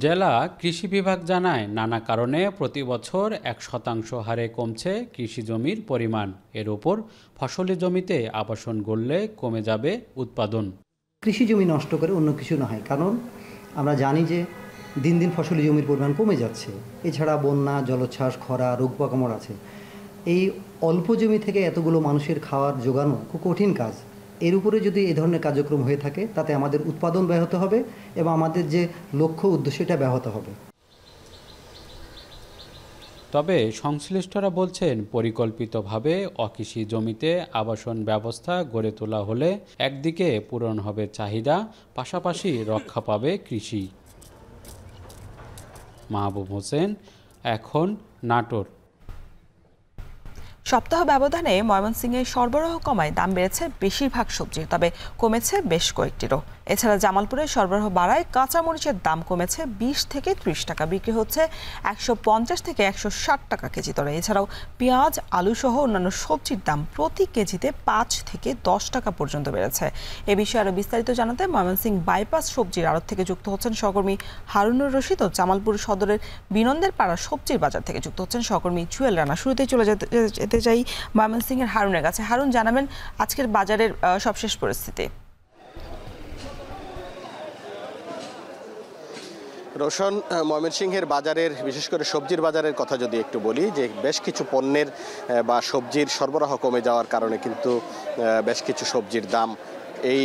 জেলা কৃষি বিভাগ জানায়, নানা কারণে প্রতি বছর 1% হারে কমছে কৃষি জমির পরিমাণ। এর উপর ফসলি জমিতে আবাসন গড়লে কমে যাবে উৎপাদন। কৃষি জমি নষ্ট করে অন্য কিছু না হয়, কারণ আমরা জানি যে দিন দিন ফসলি জমির পরিমাণ কমে যাচ্ছে। এছাড়া বন্যা, জলোচ্ছ্বাস, খরা, রোগ পোকামাকড় আছে। এই অল্প জমি থেকে এতগুলো মানুষের খাওয়ার জোগানো খুব কঠিন কাজ। এর উপরে যদি এই ধরনের কার্যক্রম হয়ে থাকে, তাতে আমাদের উৎপাদন ব্যাহত হবে এবং আমাদের যে লক্ষ্য উদ্দেশ্য এটা ব্যাহত হবে। তবে সংশ্লিষ্টরা বলছেন, পরিকল্পিতভাবে অকৃষি জমিতে আবাসন ব্যবস্থা গড়ে তোলা হলে একদিকে পূরণ হবে চাহিদা, পাশাপাশি রক্ষা পাবে কৃষি। মাহবুব হোসেন, এখন নাটোর। সপ্তাহ ব্যবধানে ময়মনসিংহে সরবরাহ কমায় দাম বেড়েছে বেশিরভাগ সবজির, তবে কমেছে বেশ কয়েকটিরও। এছাড়া জামালপুরে সরবরাহ বাড়ায় কাঁচামরিচের দাম কমেছে 20 থেকে 30 টাকা, বিক্রি হচ্ছে 150 থেকে 160 টাকা কেজি দরে। এছাড়াও পেঁয়াজ, আলু সহ অন্যান্য সবজির দাম প্রতি কেজিতে 5 থেকে 10 টাকা পর্যন্ত বেড়েছে। এ বিষয়ে আরও বিস্তারিত জানাতে ময়মনসিংহ বাইপাস সবজির আড়ত থেকে যুক্ত হচ্ছেন সহকর্মী হারুনুর রশিদ, ও জামালপুর সদরের বিনন্দের পাড়া সবজির বাজার থেকে যুক্ত হচ্ছেন সহকর্মী জুয়েল রানা। শুরুতেই চলে যেতে চাই ময়মনসিংহের হারুনের কাছে। হারুন, জানাবেন আজকের বাজারের সবশেষ পরিস্থিতি। রোশন, ময়মনসিংহের বাজারের, বিশেষ করে সবজির বাজারের কথা যদি একটু বলি, যে বেশ কিছু পণ্যের বা সবজির সরবরাহ কমে যাওয়ার কারণে কিন্তু বেশ কিছু সবজির দাম এই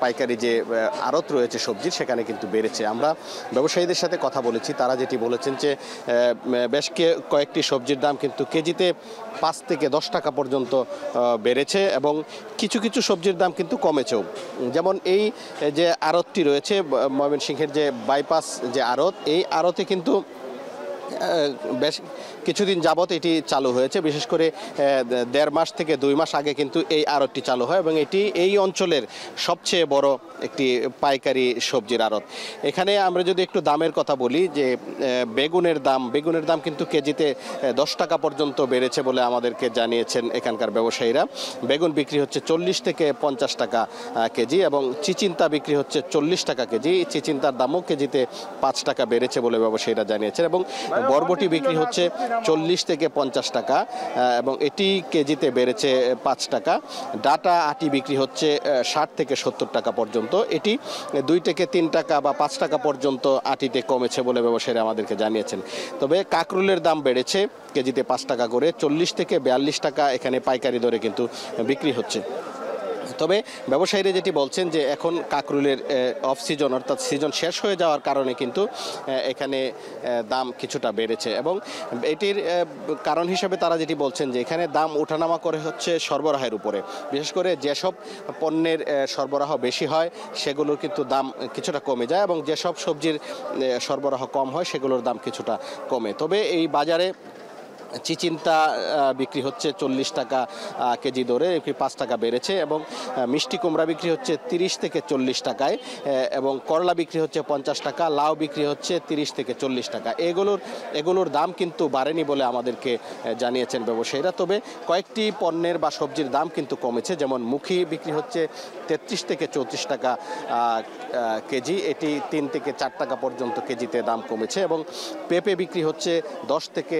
পাইকারি যে আড়ত রয়েছে সবজির, সেখানে কিন্তু বেড়েছে। আমরা ব্যবসায়ীদের সাথে কথা বলেছি, তারা যেটি বলেছেন যে বেশ কয়েকটি সবজির দাম কিন্তু কেজিতে 5 থেকে 10 টাকা পর্যন্ত বেড়েছে, এবং কিছু কিছু সবজির দাম কিন্তু কমেছেও। যেমন এই যে আড়তটি রয়েছে ময়মনসিংহের যে বাইপাস যে আড়ত, এই আড়তে কিন্তু বেশ কিছুদিন যাবত এটি চালু হয়েছে। বিশেষ করে 1.5 মাস থেকে 2 মাস আগে কিন্তু এই আড়তটি চালু হয়, এবং এটি এই অঞ্চলের সবচেয়ে বড় একটি পাইকারি সবজির আড়ত। এখানে আমরা যদি একটু দামের কথা বলি, যে বেগুনের দাম কিন্তু কেজিতে 10 টাকা পর্যন্ত বেড়েছে বলে আমাদেরকে জানিয়েছেন এখানকার ব্যবসায়ীরা। বেগুন বিক্রি হচ্ছে 40 থেকে 50 টাকা কেজি, এবং চিচিন্তা বিক্রি হচ্ছে 40 টাকা কেজি। চিচিন্তার দামও কেজিতে 5 টাকা বেড়েছে বলে ব্যবসায়ীরা জানিয়েছেন, এবং বরবটি বিক্রি হচ্ছে 40 থেকে 50 টাকা, এবং এটি কেজিতে বেড়েছে 5 টাকা। ডাটা আটি বিক্রি হচ্ছে 60 থেকে 70 টাকা পর্যন্ত। এটি 2 থেকে 3 টাকা বা 5 টাকা পর্যন্ত আটিতে কমেছে বলে ব্যবসায়ীরা আমাদেরকে জানিয়েছেন। তবে কাকরুলের দাম বেড়েছে কেজিতে 5 টাকা করে, 40 থেকে 42 টাকা এখানে পাইকারি দরে কিন্তু বিক্রি হচ্ছে। তবে ব্যবসায়ীরা যেটি বলছেন যে এখন কাকরুলের অফ সিজন অর্থাৎ সিজন শেষ হয়ে যাওয়ার কারণে কিন্তু এখানে দাম কিছুটা বেড়েছে এবং এটির কারণ হিসেবে তারা যেটি বলছেন যে এখানে দাম ওঠানামা করে হচ্ছে সরবরাহের উপরে, বিশেষ করে যেসব পণ্যের সরবরাহ বেশি হয় সেগুলোর কিন্তু দাম কিছুটা কমে যায় এবং যেসব সবজির সরবরাহ কম হয় সেগুলোর দাম কিছুটা কমে। তবে এই বাজারে চিচিন্তা বিক্রি হচ্ছে 40 টাকা কেজি দরে, 5 টাকা বেড়েছে এবং মিষ্টি কুমড়া বিক্রি হচ্ছে 30 থেকে 40 টাকায় এবং করলা বিক্রি হচ্ছে 50 টাকা, লাউ বিক্রি হচ্ছে 30 থেকে 40 টাকা। এগুলোর দাম কিন্তু বাড়েনি বলে আমাদেরকে জানিয়েছেন ব্যবসায়ীরা। তবে কয়েকটি পণ্যের বা সবজির দাম কিন্তু কমেছে, যেমন মুখি বিক্রি হচ্ছে 33 থেকে 34 টাকা কেজি, এটি 3 থেকে 4 টাকা পর্যন্ত কেজিতে দাম কমেছে এবং পেঁপে বিক্রি হচ্ছে 10 থেকে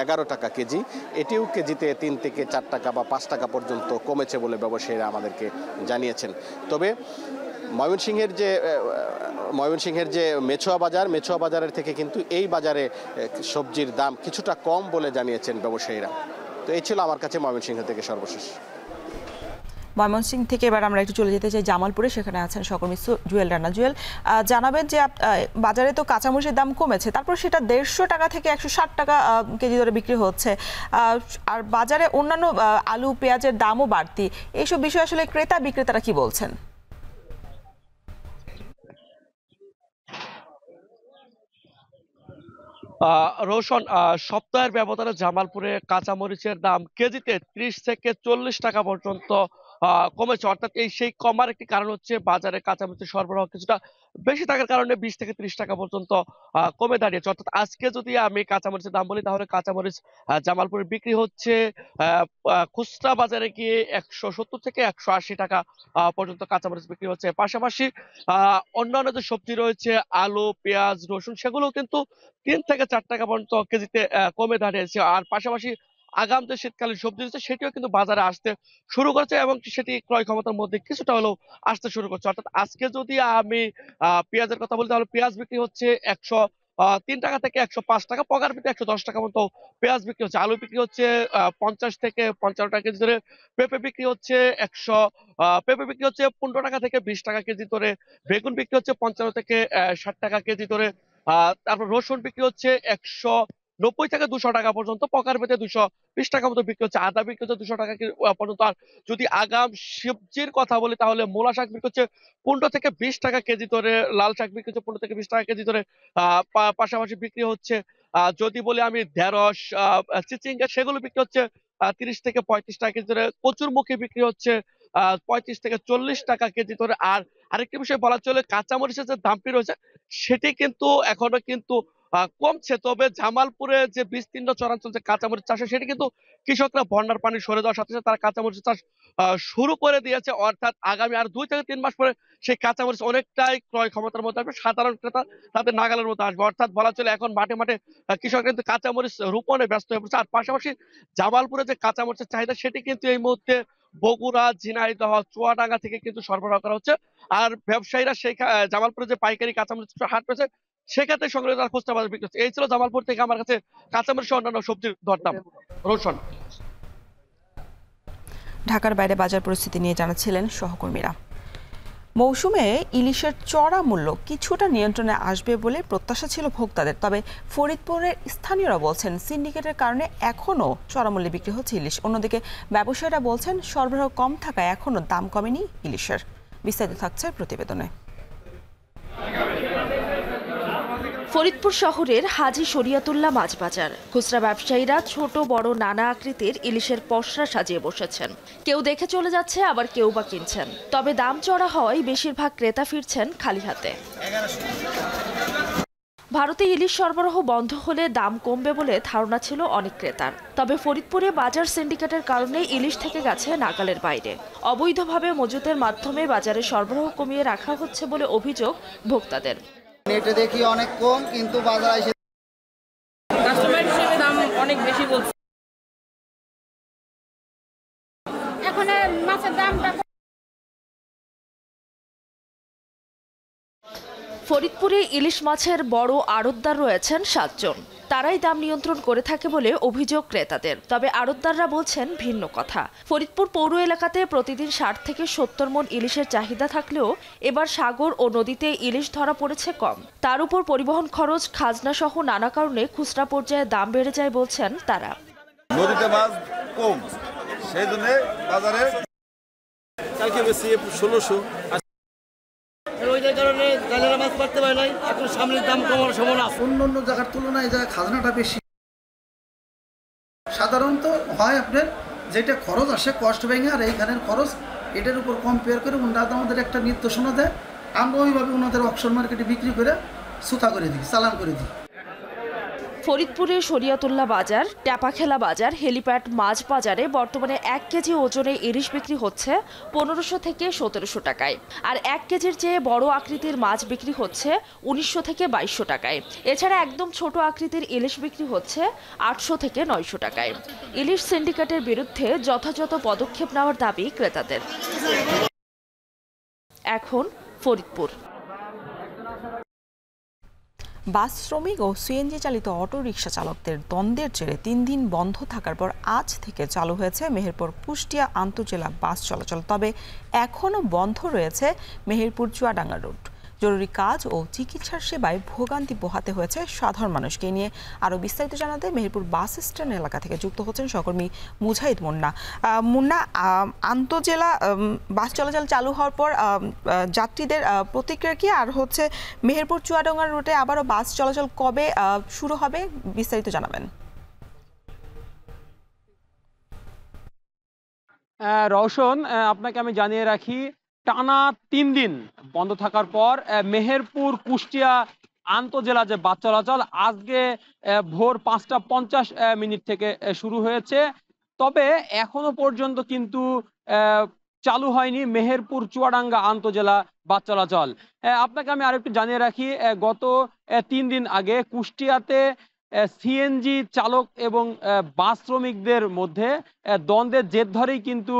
11 টাকা কেজি, এটিও কেজিতে 3 থেকে 4 টাকা বা 5 টাকা পর্যন্ত কমেছে বলে ব্যবসায়ীরা আমাদেরকে জানিয়েছেন। তবে ময়মনসিংহের যে মেছোয়া বাজারের থেকে কিন্তু এই বাজারে সবজির দাম কিছুটা কম বলে জানিয়েছেন ব্যবসায়ীরা। তো এই ছিল আমার কাছে ময়মনসিংহ থেকে সর্বশেষ। ময়মনসিংহ থেকে এবার আমরা একটু চলে যেতে চাই জামালপুরে, সেখানে আছেন সহকর্মী জুয়েল রানা। জুয়েল, জানাবেন যে বাজারে তো কাঁচামরিচের দাম কমেছে, তারপর সেটা 150 টাকা থেকে 160 টাকা কেজি দরে বিক্রি হচ্ছে, আর বাজারে অন্যান্য আলু পেঁয়াজের দামও বাড়তি। এইসব বিষয়ে আসলে ক্রেতা বিক্রেতারা কি বলছেন? রোশন, সপ্তাহের ব্যবধানে জামালপুরে কাঁচামরিচের দাম কেজিতে 30 থেকে 40 টাকা পর্যন্ত কমেছে। অর্থাৎ সেই কমার একটি কারণ হচ্ছে বাজারে কাঁচামরিচের সরবরাহ কিছুটা বেশি থাকার কারণে 20 থেকে 30 টাকা পর্যন্ত কমে দাঁড়িয়েছে। অর্থাৎ আজকে যদি আমি কাঁচামরিচের দাম বলি তাহলে কাঁচামরিচ জামালপুরে বিক্রি হচ্ছে খুচরা বাজারে গিয়ে 170 থেকে 180 টাকা পর্যন্ত কাঁচামরিচ বিক্রি হচ্ছে। পাশাপাশি অন্যান্য যে সবজি রয়েছে আলু, পেঁয়াজ, রসুন, সেগুলো কিন্তু 3 থেকে 4 টাকা পর্যন্ত কেজিতে কমে দাঁড়িয়েছে। আর পাশাপাশি আগাম যে শীতকালীন সবজি রয়েছে সেটিও কিন্তু বাজারে আসতে শুরু করেছে এবং সেটি ক্রয় ক্ষমতার মধ্যে কিছুটা হলেও আসতে শুরু করছে। অর্থাৎ আজকে যদি আমি পেঁয়াজের কথা বলি তাহলে পেঁয়াজ বিক্রি হচ্ছে 103 টাকা থেকে 105 টাকা, পগার পিঠে 110 টাকা মতো পেঁয়াজ বিক্রি হচ্ছে। আলু বিক্রি হচ্ছে 50 থেকে 55 টাকা কেজি ধরে, পেঁপে বিক্রি হচ্ছে 15 টাকা থেকে 20 টাকা কেজি ধরে, বেগুন বিক্রি হচ্ছে 55 থেকে 60 টাকা কেজি ধরে, তারপর রসুন বিক্রি হচ্ছে 190 থেকে 200 টাকা পর্যন্ত, পকার পেতে 220 টাকা মতো বিক্রি হচ্ছে, আদা বিক্রি হচ্ছে 200 টাকা পর্যন্ত। আর যদি আগাম সবজির কথা বলি তাহলে মূলা শাক বিক্রি হচ্ছে 15 থেকে 20 টাকা কেজি ধরে, লাল শাক বিক্রি হচ্ছে 15 থেকে 20 টাকা কেজি ধরে, পাশাপাশি বিক্রি হচ্ছে যদি বলি আমি ঢেঁড়স, চিচিঙ্গা, সেগুলো বিক্রি হচ্ছে 30 থেকে 35 টাকা কেজি ধরে, কচুরমুখী বিক্রি হচ্ছে 35 থেকে 40 টাকা কেজি ধরে। আর আরেকটি বিষয় বলা চলে, কাঁচামরিচের যে দামটি রয়েছে সেটি কিন্তু এখনো কিন্তু কমছে। তবে জামালপুরে যে বিস্তীর্ণ চরাঞ্চল যে কাঁচামরিচ চাষে সেটি কিন্তু কৃষকরা বন্যার পানি সরে যাওয়ার সাথে সাথে তারা কাঁচামরিচ চাষ শুরু করে দিয়েছে। অর্থাৎ আগামী আর 2 থেকে 3 মাস পরে সেই কাঁচামরিচ অনেকটাই ক্রয় ক্ষমতার মধ্যে আসবে, সাধারণ ক্রেতা তাদের নাগালের মধ্যে আসবে। অর্থাৎ বলা চলে এখন মাঠে মাঠে কৃষকরা কিন্তু কাঁচামরিচ রোপণে ব্যস্ত হয়ে পড়ছে। আর পাশাপাশি জামালপুরে যে কাঁচামরিচের চাহিদা সেটি কিন্তু এই মুহূর্তে বগুড়া, ঝিনাইদহ, চুয়াডাঙ্গা থেকে কিন্তু সরবরাহ করা হচ্ছে। আর ব্যবসায়ীরা সেই জামালপুরে যে পাইকারি কাঁচামরিচ হাট রয়েছে সেক্ষেত্রে সংগ্রহ তারা খুচরা বাজারে বিক্রি হচ্ছে। এই ছিল জামালপুর থেকে আমার কাছে কাঁচামরিচ অন্যান্য সবজির দরদাম। রোশন। ঢাকার বাইরে বাজার পরিস্থিতি নিয়ে জানাচ্ছিলেন সহকর্মীরা। মৌসুমে ইলিশের চড়া মূল্য কিছুটা নিয়ন্ত্রণে আসবে বলে প্রত্যাশা ছিল ভোক্তাদের, তবে ফরিদপুরের স্থানীয়রা বলছেন সিন্ডিকেটের কারণে এখনও চড়া মূল্যে বিক্রি হচ্ছে ইলিশ। অন্যদিকে ব্যবসায়ীরা বলছেন সরবরাহ কম থাকায় এখনও দাম কমেনি ইলিশের। বিস্তারিত থাকছে প্রতিবেদনে। ফরিদপুর শহরের হাজী শরিয়াতুল্লাহ মাছ বাজার। খুচরা ব্যবসায়ীরা ছোট বড় নানা আকৃতির ইলিশের পসরা সাজিয়ে বসেছেন। কেউ দেখে চলে যাচ্ছে, আবার কেউ বা কিনছেন। তবে দাম চড়া হওয়ায় বেশিরভাগ ক্রেতা ফিরছেন খালি হাতে। ভারতে ইলিশ সরবরাহ বন্ধ হলে দাম কমবে বলে ধারণা ছিল অনেক ক্রেতার। তবে ফরিদপুরে বাজার সিন্ডিকেটের কারণে ইলিশ থেকে গেছে নাগালের বাইরে। অবৈধভাবে মজুতের মাধ্যমে বাজারে সরবরাহ কমিয়ে রাখা হচ্ছে বলে অভিযোগ ভোক্তাদের। নেটে দেখি অনেক কম, কিন্তু বাজারে এসে কাস্টমার হিসেবে দাম অনেক বেশি বলছে। এখন মাছের দামটা ফরিদপুরে ইলিশ মাছের বড় আড়তদার রয়েছেন 7 জন। তারাই দাম নিয়ন্ত্রণ করে থাকে বলে অভিযোগ ক্রেতাদের। তবে আড়তদাররা বলছেন ভিন্ন কথা। ফরিদপুর পৌর এলাকাতে প্রতিদিন 60 থেকে 70 মণ ইলিশের চাহিদা থাকলেও এবার সাগর ও নদীতে ইলিশ ধরা পড়েছে কম। তার উপর পরিবহন খরচ, খাজনা সহ নানা কারণে খুচরা পর্যায়ে দাম বেড়ে যায় বলছেন তারা। নদীতে মাছ কম, সেই জন্য বাজারে কালকে বেশি 1600। কারণে জালেরা মাছ পারতে পারে নাই, এখন সামনের দাম কমার সম্ভাবনা। অন্য জায়গার তুলনায় এই জায়গায় খাজনাটা বেশি। সাধারণত হয় আপনার যেটা খরচ আসে কষ্ট ভেঙে, আর এইখানের খরচ এটার উপর কম্পেয়ার করে ওনারা আমাদের একটা নির্দেশনা দেয়, আমরা ওইভাবে ওনাদের অকশন মার্কেটে বিক্রি করে সুতা করে দিই, চালান করে দিই। ফরিদপুরে শরিয়াতুল্লাহ বাজার, ট্যাপাখেলা বাজার, হেলিপ্যাড মাছ বাজারে বর্তমানে 1 কেজি ওজনে ইলিশ বিক্রি হচ্ছে 1500 থেকে 1700 টাকায়, আর 1 কেজির চেয়ে বড় আকৃতির মাছ বিক্রি হচ্ছে 1900 থেকে 2200 টাকায়। এছাড়া একদম ছোট আকৃতির ইলিশ বিক্রি হচ্ছে 800 থেকে 900 টাকায়। ইলিশ সিন্ডিকেটের বিরুদ্ধে যথাযথ পদক্ষেপ নেওয়ার দাবি ক্রেতাদের। এখন ফরিদপুর। বাস শ্রমিক ও সিএনজি চালিত অটো রিকশা চালকদের দ্বন্দ্বের জেরে 3 দিন বন্ধ থাকার পর আজ থেকে চালু হয়েছে মেহেরপুর কুষ্টিয়া আন্তজেলা বাস চলাচল। তবে এখনও বন্ধ রয়েছে মেহেরপুর চুয়াডাঙ্গা রুট। জরুরি কাজ ও চিকিৎসার সেবায় ভোগান্তি পোহাতে হয়েছে সাধারণ মানুষকে। নিয়ে আরও বিস্তারিত জানাতে মেহেরপুর বাস স্ট্যান্ড এলাকা থেকে যুক্ত হচ্ছেন সহকর্মী মুজাহিদ মুন্না। মুন্না, আন্তজেলা বাস চলাচল চালু হওয়ার পর যাত্রীদের প্রতিক্রিয়া কি, আর হচ্ছে মেহেরপুর চুয়াডাঙ্গা রুটে আবারও বাস চলাচল কবে শুরু হবে, বিস্তারিত জানাবেন। রওশন, আপনাকে আমি জানিয়ে রাখি, টানা 3 দিন বন্ধ থাকার পর মেহেরপুর কুষ্টিয়া আন্তজেলা যে বাস চলাচল আজকে ভোর 5:50 থেকে শুরু হয়েছে। তবে এখনো পর্যন্ত কিন্তু চালু হয়নি মেহেরপুর চুয়াডাঙ্গা আন্তজেলা বাস চলাচল। আপনাকে আমি আরেকটু জানিয়ে রাখি, গত 3 দিন আগে কুষ্টিয়াতে সিএনজি চালক এবং বাস শ্রমিকদের মধ্যে দ্বন্দ্বের জের ধরেই কিন্তু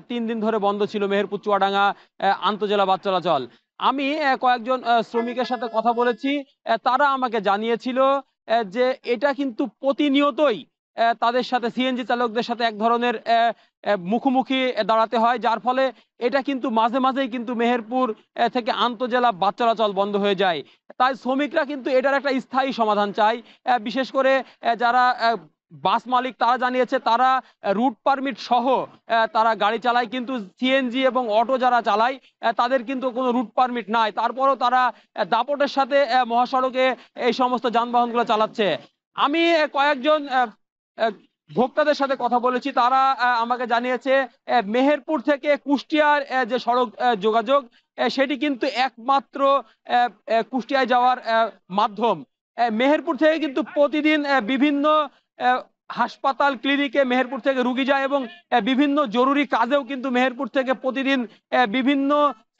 3 দিন ধরে বন্ধ ছিল মেহেরপুর চুয়াডাঙ্গা আন্তজেলা বাস চলাচল। আমি কয়েকজন শ্রমিকের সাথে কথা বলেছি, তারা আমাকে জানিয়েছিল যে এটা কিন্তু প্রতিনিয়তই তাদের সাথে, সিএনজি চালকদের সাথে এক ধরনের মুখোমুখি দাঁড়াতে হয়, যার ফলে এটা কিন্তু মাঝে মাঝেই কিন্তু মেহেরপুর থেকে আন্তজেলা বাস চলাচল বন্ধ হয়ে যায়। তাই শ্রমিকরা কিন্তু এটার একটা স্থায়ী সমাধান চায়। বিশেষ করে যারা বাস মালিক তারা জানিয়েছে তারা রুট পারমিট সহ তারা গাড়ি চালায়, কিন্তু সিএনজি এবং অটো যারা চালায় তাদের কিন্তু কোনো রুট পারমিট নাই। তারপরও তারা দাপটের সাথে মহাসড়কে এই সমস্ত যানবাহনগুলো চালাচ্ছে। আমি কয়েকজন ভোক্তাদের সাথে কথা বলেছি, তারা আমাকে জানিয়েছে মেহেরপুর থেকে কুষ্টিয়ার যে সড়ক যোগাযোগ সেটি কিন্তু একমাত্র কুষ্টিয়ায় যাওয়ার মাধ্যম। মেহেরপুর থেকে কিন্তু প্রতিদিন বিভিন্ন হাসপাতাল, ক্লিনিকে মেহেরপুর থেকে রুগী যায় এবং বিভিন্ন জরুরি কাজেও কিন্তু মেহেরপুর থেকে প্রতিদিন বিভিন্ন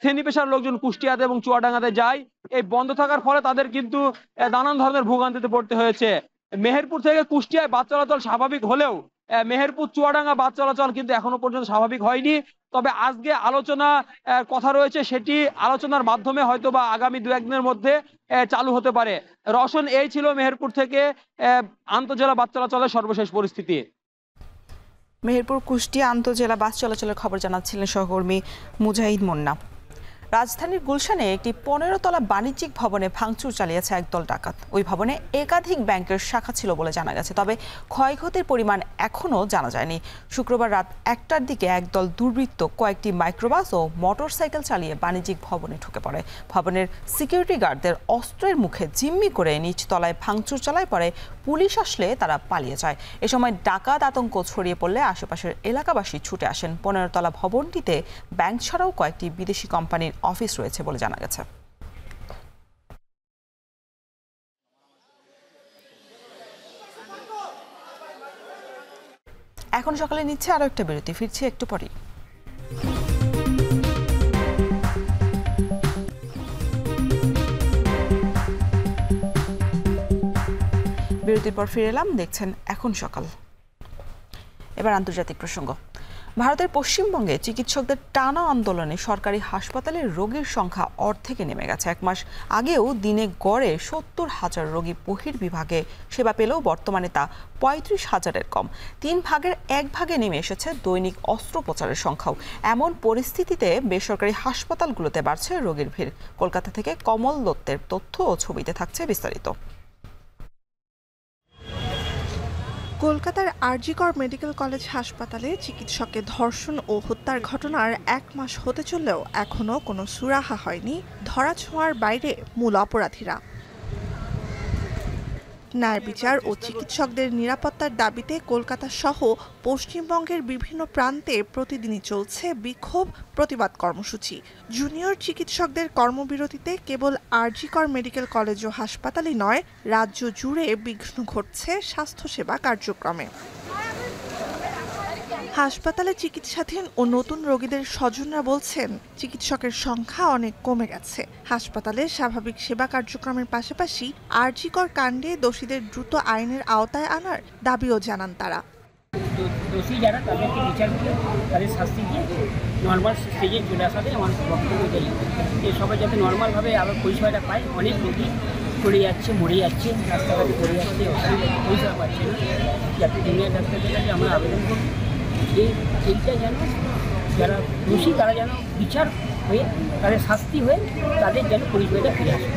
শ্রেণী পেশার লোকজন কুষ্টিয়াতে এবং চুয়াডাঙ্গাতে যায়। এই বন্ধ থাকার ফলে তাদের কিন্তু নানান ধরনের ভোগান্তিতে পড়তে হয়েছে। মেহেরপুর থেকে কুষ্টিয়ায় বাস চলাচল স্বাভাবিক হলেও মেহেরপুর চুয়াডাঙ্গা বাস চলাচল কিন্তু এখনো পর্যন্ত স্বাভাবিক হয়নি। তবে আজকে আলোচনা কথা রয়েছে, সেটি আলোচনার মাধ্যমে হয়তো বা আগামী 2-1 দিনের মধ্যে চালু হতে পারে। রওশন, এই ছিল মেহেরপুর থেকে আন্তজেলা বাস চলাচলের সর্বশেষ পরিস্থিতি। মেহেরপুর কুষ্টিয়া আন্তজেলা বাস চলাচলের খবর জানাচ্ছিলেন সহকর্মী মুজাহিদ মুন্না। রাজধানীর গুলশানে একটি 15 তলা বাণিজ্যিক ভবনে ভাঙচুর চালিয়েছে একদল ডাকাত। ওই ভবনে একাধিক ব্যাংকের শাখা ছিল বলে জানা গেছে, তবে ক্ষয়ক্ষতির পরিমাণ এখনও জানা যায়নি। শুক্রবার রাত 1টার দিকে একদল দুর্বৃত্ত কয়েকটি মাইক্রোবাস ও মোটরসাইকেল চালিয়ে বাণিজ্যিক ভবনে ঢুকে পড়ে। ভবনের সিকিউরিটি গার্ডদের অস্ত্রের মুখে জিম্মি করে নিচ তলায় ভাঙচুর চালায়। পরে পুলিশ আসলে তারা পালিয়ে যায়। এ সময় ডাকাত আতঙ্ক ছড়িয়ে পড়লে আশেপাশের এলাকাবাসী ছুটে আসেন। 15 তলা ভবনটিতে ব্যাংক ছাড়াও কয়েকটি বিদেশি কোম্পানির অফিস রয়েছে বলে জানা গেছে। এখন সকালে নিচ্ছে আরো একটা বিরতি, ফিরছি একটু পরেই। বিরতির পর ফিরে এলাম, দেখছেন এখন সকাল। এবার আন্তর্জাতিক প্রসঙ্গ। ভারতের পশ্চিমবঙ্গে চিকিৎসকদের টানা আন্দোলনে সরকারি হাসপাতালে রোগীর সংখ্যা অর্ধেকে নেমে গেছে। 1 মাস আগেও দিনে গড়ে 70,000 রোগী বহির্বিভাগে সেবা পেলেও বর্তমানে তা 35,000-এর কম। 3 ভাগের 1 ভাগে নেমে এসেছে দৈনিক অস্ত্রোপচারের সংখ্যাও। এমন পরিস্থিতিতে বেসরকারি হাসপাতালগুলোতে বাড়ছে রোগীর ভিড়। কলকাতা থেকে কমল দত্তের তথ্য ও ছবিতে থাকছে বিস্তারিত। কলকাতার আরজিকর মেডিকেল কলেজ হাসপাতালে চিকিৎসকের ধর্ষণ ও হত্যার ঘটনার 1 মাস হতে চললেও এখনও কোনো সুরাহা হয়নি ধরাছোঁয়ার বাইরে মূল অপরাধীরা। ন্যায় বিচার ও চিকিৎসকদের নিরাপত্তার দাবিতে কলকাতা সহ পশ্চিমবঙ্গের বিভিন্ন প্রান্তে প্রতিদিনই চলছে বিক্ষোভ প্রতিবাদ কর্মসূচি। জুনিয়র চিকিৎসকদের কর্মবিরতিতে কেবল আরজিকর মেডিকেল কলেজ ও হাসপাতালই নয়, রাজ্য জুড়ে বিঘ্ন ঘটছে স্বাস্থ্যসেবা কার্যক্রমে। হাসপাতালে চিকিৎসাধীন ও নতুন রোগীদের স্বজনরা বলছেন চিকিৎসকের সংখ্যা অনেক কমে গেছে। হাসপাতালে স্বাভাবিক সেবা কার্যক্রমের পাশাপাশি আরজিকর কাণ্ডে দোষীদের দ্রুত আইনের আওতায় আনার দাবিও জানান তারা। দোষী যারা তাদেরকে বিচার করে তাদের শাস্তি দিয়ে নর্মাল স্টেজে চলে আসাতে আমার বক্তব্য দেয় যে সবাই যাতে নর্মালভাবে আবার পরিষেবাটা পায়। অনেক রোগী চলে যাচ্ছে, মরে যাচ্ছে, রাস্তাঘাটে পড়ে যাচ্ছে, পরিষেবা পাচ্ছে না। যাতে জুনিয়র ডাক্তারদের কাছে আমরা আবেদন করি এইটা যেন যারা দোষী তারা যেন বিচার হয়ে তাদের শাস্তি হয়ে তাদের যেন পরিষেবাটা ফিরে আসে।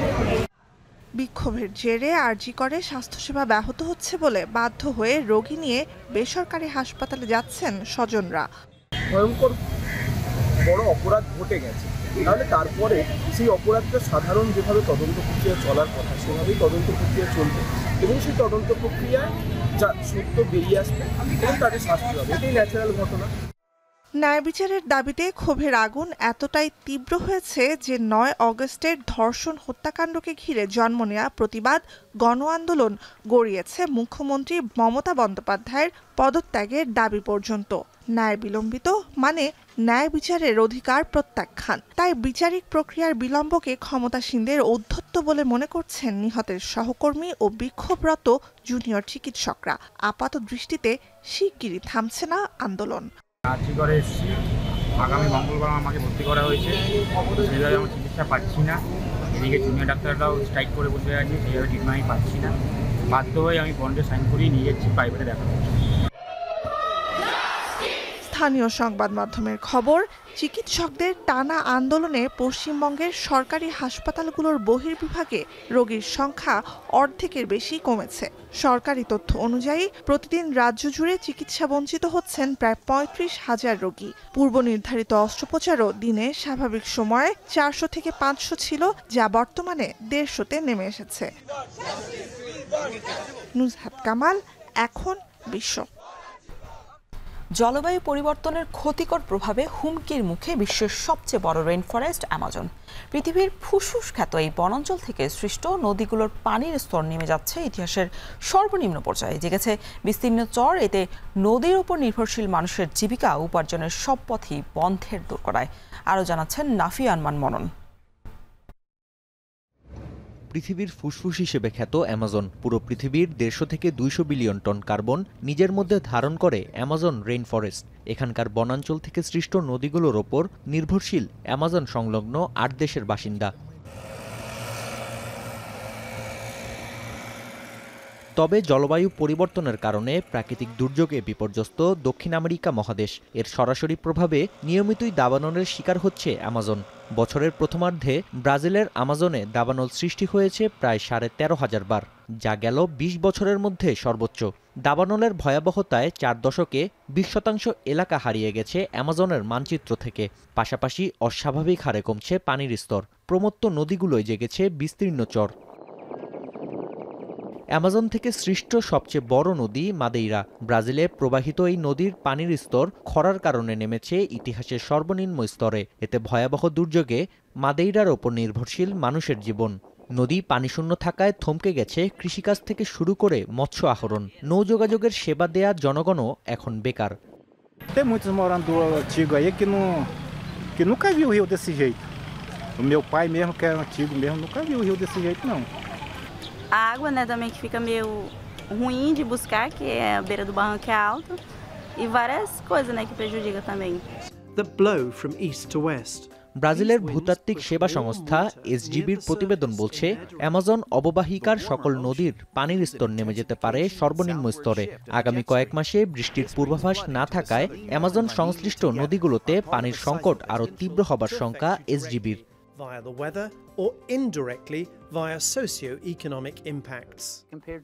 বিক্ষোভের জেরে আরজিকরে স্বাস্থ্যসেবা ব্যাহত হচ্ছে বলে বাধ্য হয়ে রোগী নিয়ে বেসরকারি হাসপাতালে যাচ্ছেন স্বজনরা। ভয়ঙ্কর বড় অপরাধ ঘটে গেছে, তাহলে তারপরে সেই অপরাধটা সাধারণ যেভাবে তদন্ত প্রক্রিয়া চলার কথা সেভাবেই তদন্ত প্রক্রিয়া চলবে এবং সেই তদন্ত প্রক্রিয়ায় যা সত্য বেরিয়ে আসবে এবং তাদের শাস্তি হবে, এটাই ন্যাচারাল ঘটনা। ন্যায় বিচারের দাবিতে ক্ষোভের আগুন এতটাই তীব্র হয়েছে যে 9 অগস্টের ধর্ষণ হত্যাকাণ্ডকে ঘিরে জন্ম নেওয়া প্রতিবাদ গণ আন্দোলন গড়িয়েছে মুখ্যমন্ত্রী মমতা বন্দ্যোপাধ্যায়ের পদত্যাগের দাবি পর্যন্ত। ন্যায় বিলম্বিত মানে ন্যায় বিচারের অধিকার প্রত্যাখ্যান। তাই বিচারিক প্রক্রিয়ার বিলম্বকে ক্ষমতাসীনদের ঔদ্ধত্য বলে মনে করছেন নিহতের সহকর্মী ও বিক্ষোভরত জুনিয়র চিকিৎসকরা। আপাত দৃষ্টিতে শিগগিরই থামছে না আন্দোলন। আরজিকরে এসেছি, আগামী মঙ্গলবার আমাকে ভর্তি করা হয়েছে, সেইভাবে আমার চিকিৎসা পাচ্ছি না। এদিকে জুনিয়র ডাক্তাররাও স্ট্রাইক করে বসে আছে, সেইভাবে ট্রিটমেন্ট আমি পাচ্ছি না। বাধ্য হয়ে আমি বন্ডে সাইন করিয়ে নিয়ে যাচ্ছি প্রাইভেটে দেখাবো। স্থানীয় সংবাদ মাধ্যমের খবর, চিকিৎসকদের টানা আন্দোলনে পশ্চিমবঙ্গের সরকারি হাসপাতালগুলোর বহির্বিভাগে রোগীর সংখ্যা অর্ধেকের বেশি কমেছে। সরকারি তথ্য অনুযায়ী প্রতিদিন রাজ্য জুড়ে চিকিৎসা বঞ্চিত হচ্ছেন প্রায় 35,000 রোগী। পূর্ব নির্ধারিত অস্ত্রোপচারও দিনে স্বাভাবিক সময়ে 400 থেকে 500 ছিল, যা বর্তমানে 150-তে নেমে এসেছে। নুজহাত কামাল, এখন বিশ্ব। জলবায়ু পরিবর্তনের ক্ষতিকর প্রভাবে হুমকির মুখে বিশ্বের সবচেয়ে বড় রেইন ফরেস্ট অ্যামাজন। পৃথিবীর ফুসফুস খ্যাত এই বনাঞ্চল থেকে সৃষ্ট নদীগুলোর পানির স্তর নেমে যাচ্ছে ইতিহাসের সর্বনিম্ন পর্যায়ে। জেগেছে বিস্তীর্ণ চর। এতে নদীর উপর নির্ভরশীল মানুষের জীবিকা উপার্জনের সব পথই বন্ধের দোরগোড়ায়। আরও জানাচ্ছেন নাফি আনমান মনন। পৃথিবীর ফুসফুস হিসেবে খ্যাত অ্যামাজন পুরো পৃথিবীর 150 থেকে 200 বিলিয়ন টন কার্বন নিজের মধ্যে ধারণ করে অ্যামাজন রেইন ফরেস্ট। এখানকার বনাঞ্চল থেকে সৃষ্ট নদীগুলোর ওপর নির্ভরশীল অ্যামাজন সংলগ্ন 8 দেশের বাসিন্দা। তবে জলবায়ু পরিবর্তনের কারণে প্রাকৃতিক দুর্যোগে বিপর্যস্ত দক্ষিণ আমেরিকা মহাদেশ। এর সরাসরি প্রভাবে নিয়মিতই দাবানলের শিকার হচ্ছে অ্যামাজন। বছরের প্রথমার্ধে ব্রাজিলের আমাজনে দাবানল সৃষ্টি হয়েছে প্রায় 13,500 বার, যা গেল 20 বছরের মধ্যে সর্বোচ্চ। দাবানলের ভয়াবহতায় 4 দশকে 20% এলাকা হারিয়ে গেছে অ্যামাজনের মানচিত্র থেকে। পাশাপাশি অস্বাভাবিক হারে কমছে পানির স্তর। প্রমত্ত নদীগুলোয় জেগেছে বিস্তীর্ণ চর। অ্যামাজন থেকে সৃষ্ট সবচেয়ে বড় নদী মাদেইরা। ব্রাজিলে প্রবাহিত এই নদীর পানির স্তর খরার কারণে নেমেছে ইতিহাসের সর্বনিম্ন স্তরে। এতে ভয়াবহ দুর্যোগে মাদেইরার ওপর নির্ভরশীল মানুষের জীবন। নদী পানিশূন্য থাকায় থমকে গেছে কৃষিকাজ থেকে শুরু করে মৎস্য আহরণ। নৌযোগাযোগের সেবা দেয়া জনগণও এখন বেকার। Tem muitos moradores antigos aí que nunca viu o rio desse jeito. O meu pai mesmo, que é antigo mesmo, nunca viu o rio desse jeito não. A água, né, também que fica meio ruim de buscar, que é a beira do barranco é alta. e várias coisas, né, que prejudica também. That blow from east to west. ব্রাজিলের ভূতাত্ত্বিক সেবা সংস্থা এসজিবির প্রতিবেদন বলছে Amazon অববাহিকার সকল নদীর পানির স্তর নেমে যেতে পারে সর্বনিম্ন স্তরে। আগামী কয়েক মাসে বৃষ্টির পূর্বাভাস না থাকায় অ্যামাজন সংশ্লিষ্ট নদীগুলোতে পানির সংকট আরও তীব্র হবার শঙ্কা এসজিবির। Via the weather or indirectly via socio-economic impacts.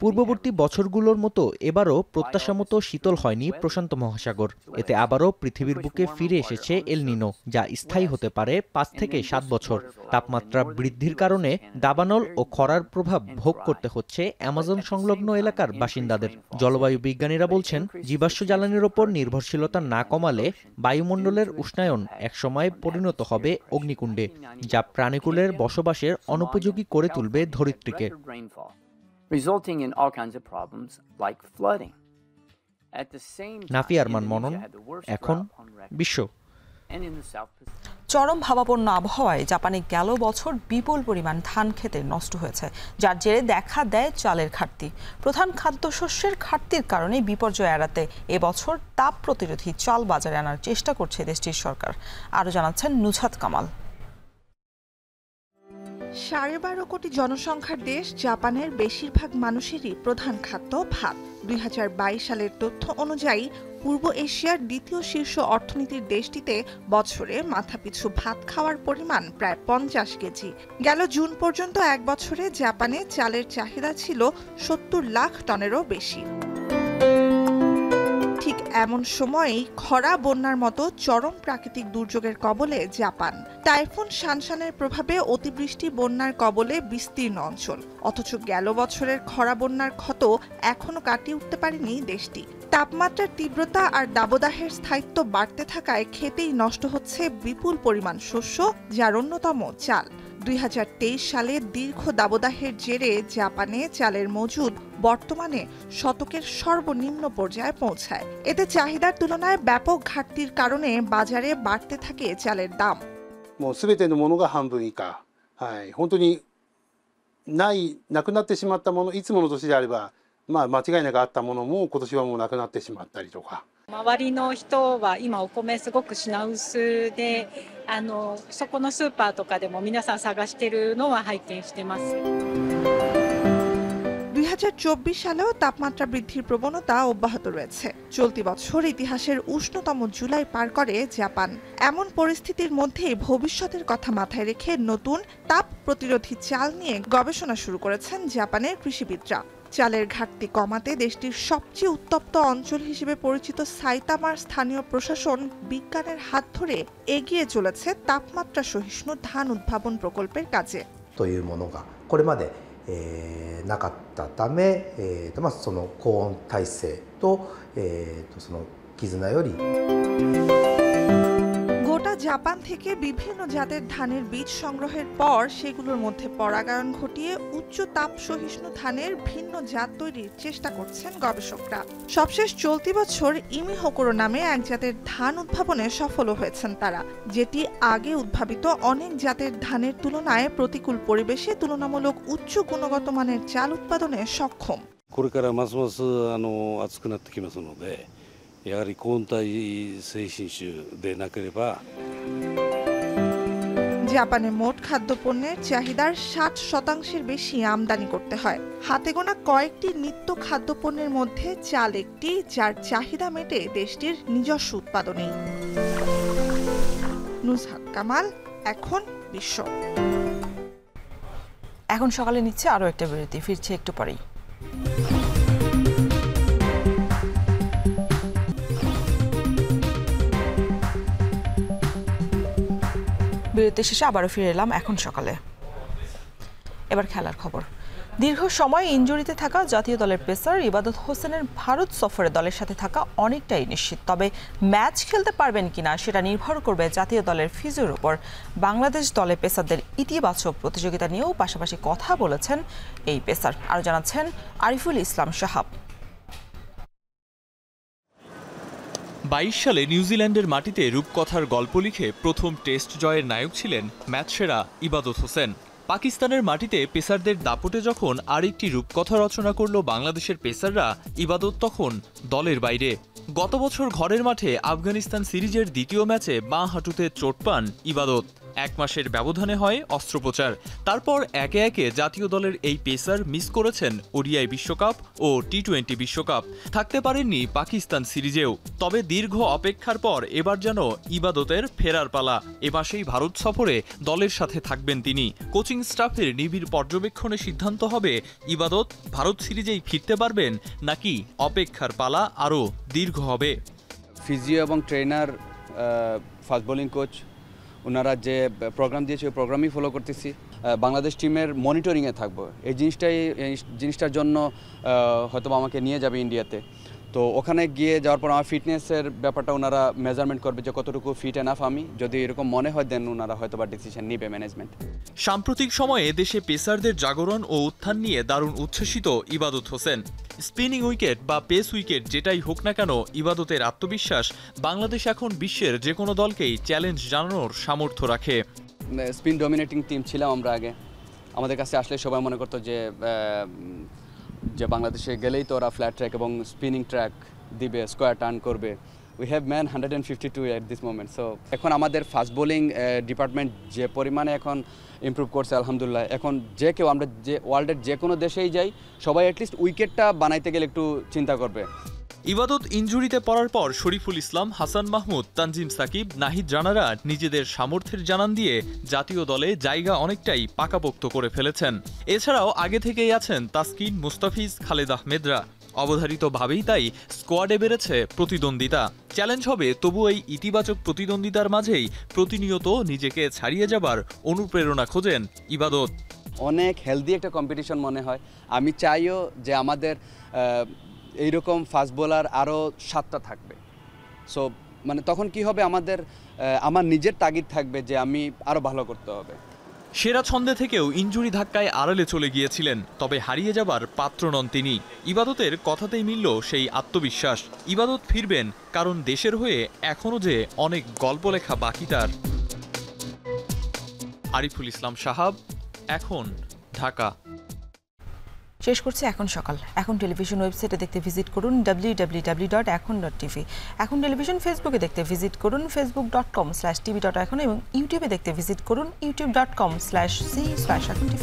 পূর্ববর্তী বছরগুলোর মতো এবারও প্রত্যাশামতো শীতল হয়নি প্রশান্ত মহাসাগর। এতে আবারও পৃথিবীর বুকে ফিরে এসেছে এল নিনো, যা স্থায়ী হতে পারে ৫ থেকে ৭ বছর। তাপমাত্রা বৃদ্ধির কারণে দাবানল ও খরার প্রভাব ভোগ করতে হচ্ছে অ্যামাজন সংলগ্ন এলাকার বাসিন্দাদের। জলবায়ু বিজ্ঞানীরা বলছেন, জীবাশ্ম জ্বালানির ওপর নির্ভরশীলতা না কমালে বায়ুমণ্ডলের উষ্ণায়ন একসময় পরিণত হবে অগ্নিকুণ্ডে, যা প্রাণীকুলের বসবাসের অনুপযোগী করে তুলবে ধরিত্রীকে। নাফি আরমান মনন, এখন বিশ্ব। চরম ভাবাপন্ন আবহাওয়ায় জাপানে গেল বছর বিপুল পরিমাণ ধান খেতে নষ্ট হয়েছে, যার জেরে দেখা দেয় চালের ঘাটতি। প্রধান খাদ্যশস্যের ঘাটতির কারণে বিপর্যয় এড়াতে এবছর তাপ প্রতিরোধী চাল বাজারে আনার চেষ্টা করছে দেশটির সরকার। আরও জানাচ্ছেন নুজহাত কামাল। 12.5 কোটি জনসংখ্যার দেশ জাপানের বেশিরভাগ মানুষেরই প্রধান খাদ্য ভাত। 2022 সালের তথ্য অনুযায়ী পূর্ব এশিয়ার দ্বিতীয় শীর্ষ অর্থনীতির দেশটিতে বছরে মাথাপিছু ভাত খাওয়ার পরিমাণ প্রায় 50 কেজি। গেল জুন পর্যন্ত এক বছরে জাপানে চালের চাহিদা ছিল 70 লাখ টনেরও বেশি। ঠিক এমন সময়েই খরা, বন্যার মতো চরম প্রাকৃতিক দুর্যোগের কবলে জাপান। টাইফুন শানশানের প্রভাবে অতিবৃষ্টি, বন্যার কবলে বিস্তীর্ণ অঞ্চল। অথচ গেল বছরের খরা, বন্যার ক্ষত এখনো কাটিয়ে উঠতে পারেনি দেশটি। তাপমাত্রার তীব্রতা আর দাবদাহের স্থায়িত্ব বাড়তে থাকায় খেতেই নষ্ট হচ্ছে বিপুল পরিমাণ শস্য, যার অন্যতম চাল। 2023 সালে দীর্ঘ দাবদাহের জেরে জাপানে চালের মজুদ বর্তমানে শতকের সর্বনিম্ন পর্যায়ে পৌঁছায়। এতে চাহিদার তুলনায় ব্যাপক ঘাটতির কারণে বাজারে বাড়তে থাকে চালের দাম। もうすべてのものが半分以下、本当になくなってしまったもの、いつもの年であれば、間違いなくあったものも今年はもうなくなってしまったりとか。周りの人は今お米すごく品薄で、そこのスーパーとかでも皆さん探してるのは拝見してます。2024 সালেও তাপমাত্রা বৃদ্ধির প্রবণতা অব্যাহত রয়েছে। চলতি বছর ইতিহাসের উষ্ণতম জুলাই পার করে জাপান। এমন পরিস্থিতির মধ্যে ভবিষ্যতের কথা মাথায় রেখে নতুন তাপ প্রতিরোধী চাল নিয়ে গবেষণা শুরু করেছেন জাপানের কৃষিবিদরা। চালের ঘাটতি কমাতে দেশটির সবচেয়ে উত্তপ্ত অঞ্চল হিসেবে পরিচিত সাইতামার স্থানীয় প্রশাসন বিজ্ঞানের হাত ধরে এগিয়ে চলেছে তাপমাত্রা সহিষ্ণু ধান উদ্ভাবন প্রকল্পের কাজে। というものがこれまでなかったため、その高温耐性と、その絆より গোটা জাপান থেকে বিভিন্ন জাতের ধানের বীজ সংগ্রহের পর সেগুলোর মধ্যে পরাগায়ন ঘটিয়ে উচ্চ তাপ সহিষ্ণু ধানের ভিন্ন জাত তৈরির চেষ্টা করছেন গবেষকরা। সবশেষ চলতি বছর ইমি হোকোরো নামে এক জাতের ধান উদ্ভাবনে সফল হয়েছেন তারা, যেটি আগে উদ্ভাবিত অনেক জাতের ধানের তুলনায় প্রতিকূল পরিবেশে তুলনামূলক উচ্চ গুণগত মানের চাল উৎপাদনে সক্ষম। これからますます暑くなってきますので、やはり高温耐性品種でなければ。জাপানে মোট খাদ্যপণ্যের চাহিদার 60% বেশি আমদানি করতে হয়। হাতে গোনা কয়েকটি নিত্য খাদ্যপণ্যের মধ্যে চাল একটি, যার চাহিদা মেটে দেশটির নিজস্ব উৎপাদনেই। নুজহাত কামাল, এখন বিশ্ব। এখন সকালে নিচ্ছে আরও একটা বিরতি, ফিরছে একটু পরেই। বিরতি শেষে আবারও ফিরে এলাম এখন সকালে। এবার খেলার খবর। দীর্ঘ সময় ইনজুরিতে থাকা জাতীয় দলের পেসার ইবাদত হোসেনের ভারত সফরে দলের সাথে থাকা অনেকটাই নিশ্চিত। তবে ম্যাচ খেলতে পারবেন কিনা সেটা নির্ভর করবে জাতীয় দলের ফিজিওর উপর। বাংলাদেশ দলে পেসারদের ইতিবাচক প্রতিযোগিতা নিয়েও পাশাপাশি কথা বলেছেন এই পেসার। আরও জানাচ্ছেন আরিফুল ইসলাম সাহাব। 22 সালে নিউজিল্যান্ডের মাটিতে রূপকথার গল্প লিখে প্রথম টেস্ট জয়ের নায়ক ছিলেন ম্যাচ সেরা ইবাদত হোসেন। পাকিস্তানের মাটিতে পেসারদের দাপটে যখন আরেকটি রূপকথা রচনা করল বাংলাদেশের পেসাররা, ইবাদত তখন দলের বাইরে। গত বছর ঘরের মাঠে আফগানিস্তান সিরিজের দ্বিতীয় ম্যাচে বাঁ হাঁটুতে চোট পান ইবাদত। 1 মাসের ব্যবধানে হয় অস্ত্রোপচার। তারপর একে একে জাতীয় দলের এই পেসার মিস করেছেন ওডিআই বিশ্বকাপ ও টি-20 বিশ্বকাপ, থাকতে পারেননি পাকিস্তান সিরিজেও। তবে দীর্ঘ অপেক্ষার পর এবার যেন ইবাদতের ফেরার পালা। এ মাসেই ভারত সফরে দলের সাথে থাকবেন তিনি। কোচিং স্টাফের নিবিড় পর্যবেক্ষণে সিদ্ধান্ত হবে ইবাদত ভারত সিরিজেই ফিরতে পারবেন নাকি অপেক্ষার পালা আরও দীর্ঘ হবে। ফিজিও এবং ট্রেনার, ফাস্ট বোলিং কোচ, ওনারা যে প্রোগ্রাম দিয়েছে ওই প্রোগ্রামই ফলো করতেছি। বাংলাদেশ টিমের মনিটরিংয়ে থাকবো, এই জিনিসটার জন্য হয়তো আমাকে নিয়ে যাবে ইন্ডিয়াতে। তো ওখানে গিয়ে যাওয়ার পর আমার ফিটনেসের ব্যাপারটা ওনারা মেজারমেন্ট করবে যে কতটুকু ফিট এনাফ আমি। যদি এরকম মনে হয় দেন ওনারা হয়তো বা ডিসিশন নিবে ম্যানেজমেন্ট। সাম্প্রতিক সময়ে দেশে পেসারদের জাগরণ ও উত্থান নিয়ে দারুণ উচ্ছ্বসিত ইবাদত হোসেন। স্পিনিং উইকেট বা পেস উইকেট যেটাই হোক না কেন, ইবাদতের আত্মবিশ্বাস বাংলাদেশ এখন বিশ্বের যে কোনো দলকেই চ্যালেঞ্জ জানানোর সামর্থ্য রাখে। স্পিন ডমিনেটিং টিম ছিলাম আমরা আগে। আমাদের কাছে আসলে সবাই মনে করতো যে বাংলাদেশে গেলেই তো ওরা ফ্ল্যাট ট্র্যাক এবং স্পিনিং ট্র্যাক দিবে, স্কোয়ার টার্ন করবে। We have man 152 at this moment. So এখন আমাদের ফাস্ট বোলিং ডিপার্টমেন্ট যে পরিমাণে এখন ইমপ্রুভ করছে আলহামদুলিল্লাহ। এখন যে কেউ আমরা যে ওয়ার্ল্ডের যে কোনো দেশেই যাই, সবাই অ্যাটলিস্ট উইকেটটা বানাইতে গেলে একটু চিন্তা করবে। ইবাদত ইনজুরিতে পড়ার পর শরীফুল ইসলাম, হাসান মাহমুদ, তানজিম সাকিব, নাহিদ রানারা নিজেদের সামর্থ্যের জানান দিয়ে জাতীয় দলে জায়গা অনেকটাই পাকাপোক্ত করে ফেলেছেন। এছাড়াও আগে থেকেই আছেন তাসকিন, মুস্তাফিজ, খালেদ আহমেদরা। অবধারিতভাবেই তাই স্কোয়াডে বেড়েছে প্রতিদ্বন্দ্বিতা। চ্যালেঞ্জ হবে তবু এই ইতিবাচক প্রতিদ্বন্দ্বিতার মাঝেই প্রতিনিয়ত নিজেকে ছাড়িয়ে যাবার অনুপ্রেরণা খোঁজেন ইবাদত। অনেক হেলদি একটা কম্পিটিশন মনে হয়। আমি চাইও যে আমাদের এইরকম ফাস্ট বোলার আরও 7টা থাকবে। সো মানে তখন কি হবে, আমার নিজের তাগিদ থাকবে যে আমি আরও ভালো করতে হবে। সেরা ছন্দে থেকেও ইনজুরি ধাক্কায় আড়ালে চলে গিয়েছিলেন, তবে হারিয়ে যাবার পাত্র নন তিনি। ইবাদতের কথাতেই মিলল সেই আত্মবিশ্বাস। ইবাদত ফিরবেন কারণ দেশের হয়ে এখনও যে অনেক গল্প লেখা বাকি তার। আরিফুল ইসলাম সাহাব, এখন, ঢাকা। শেষ করছি এখন সকাল। এখন টেলিভিশন ওয়েবসাইটে দেখতে ভিজিট করুন www.ekon.tv। এখন টেলিভিশন ফেসবুকে দেখতে ভিজিট করুন facebook.com/tv.ekon এবং ইউটিউবে দেখতে ভিজিট করুন youtube.com/c/ekontv।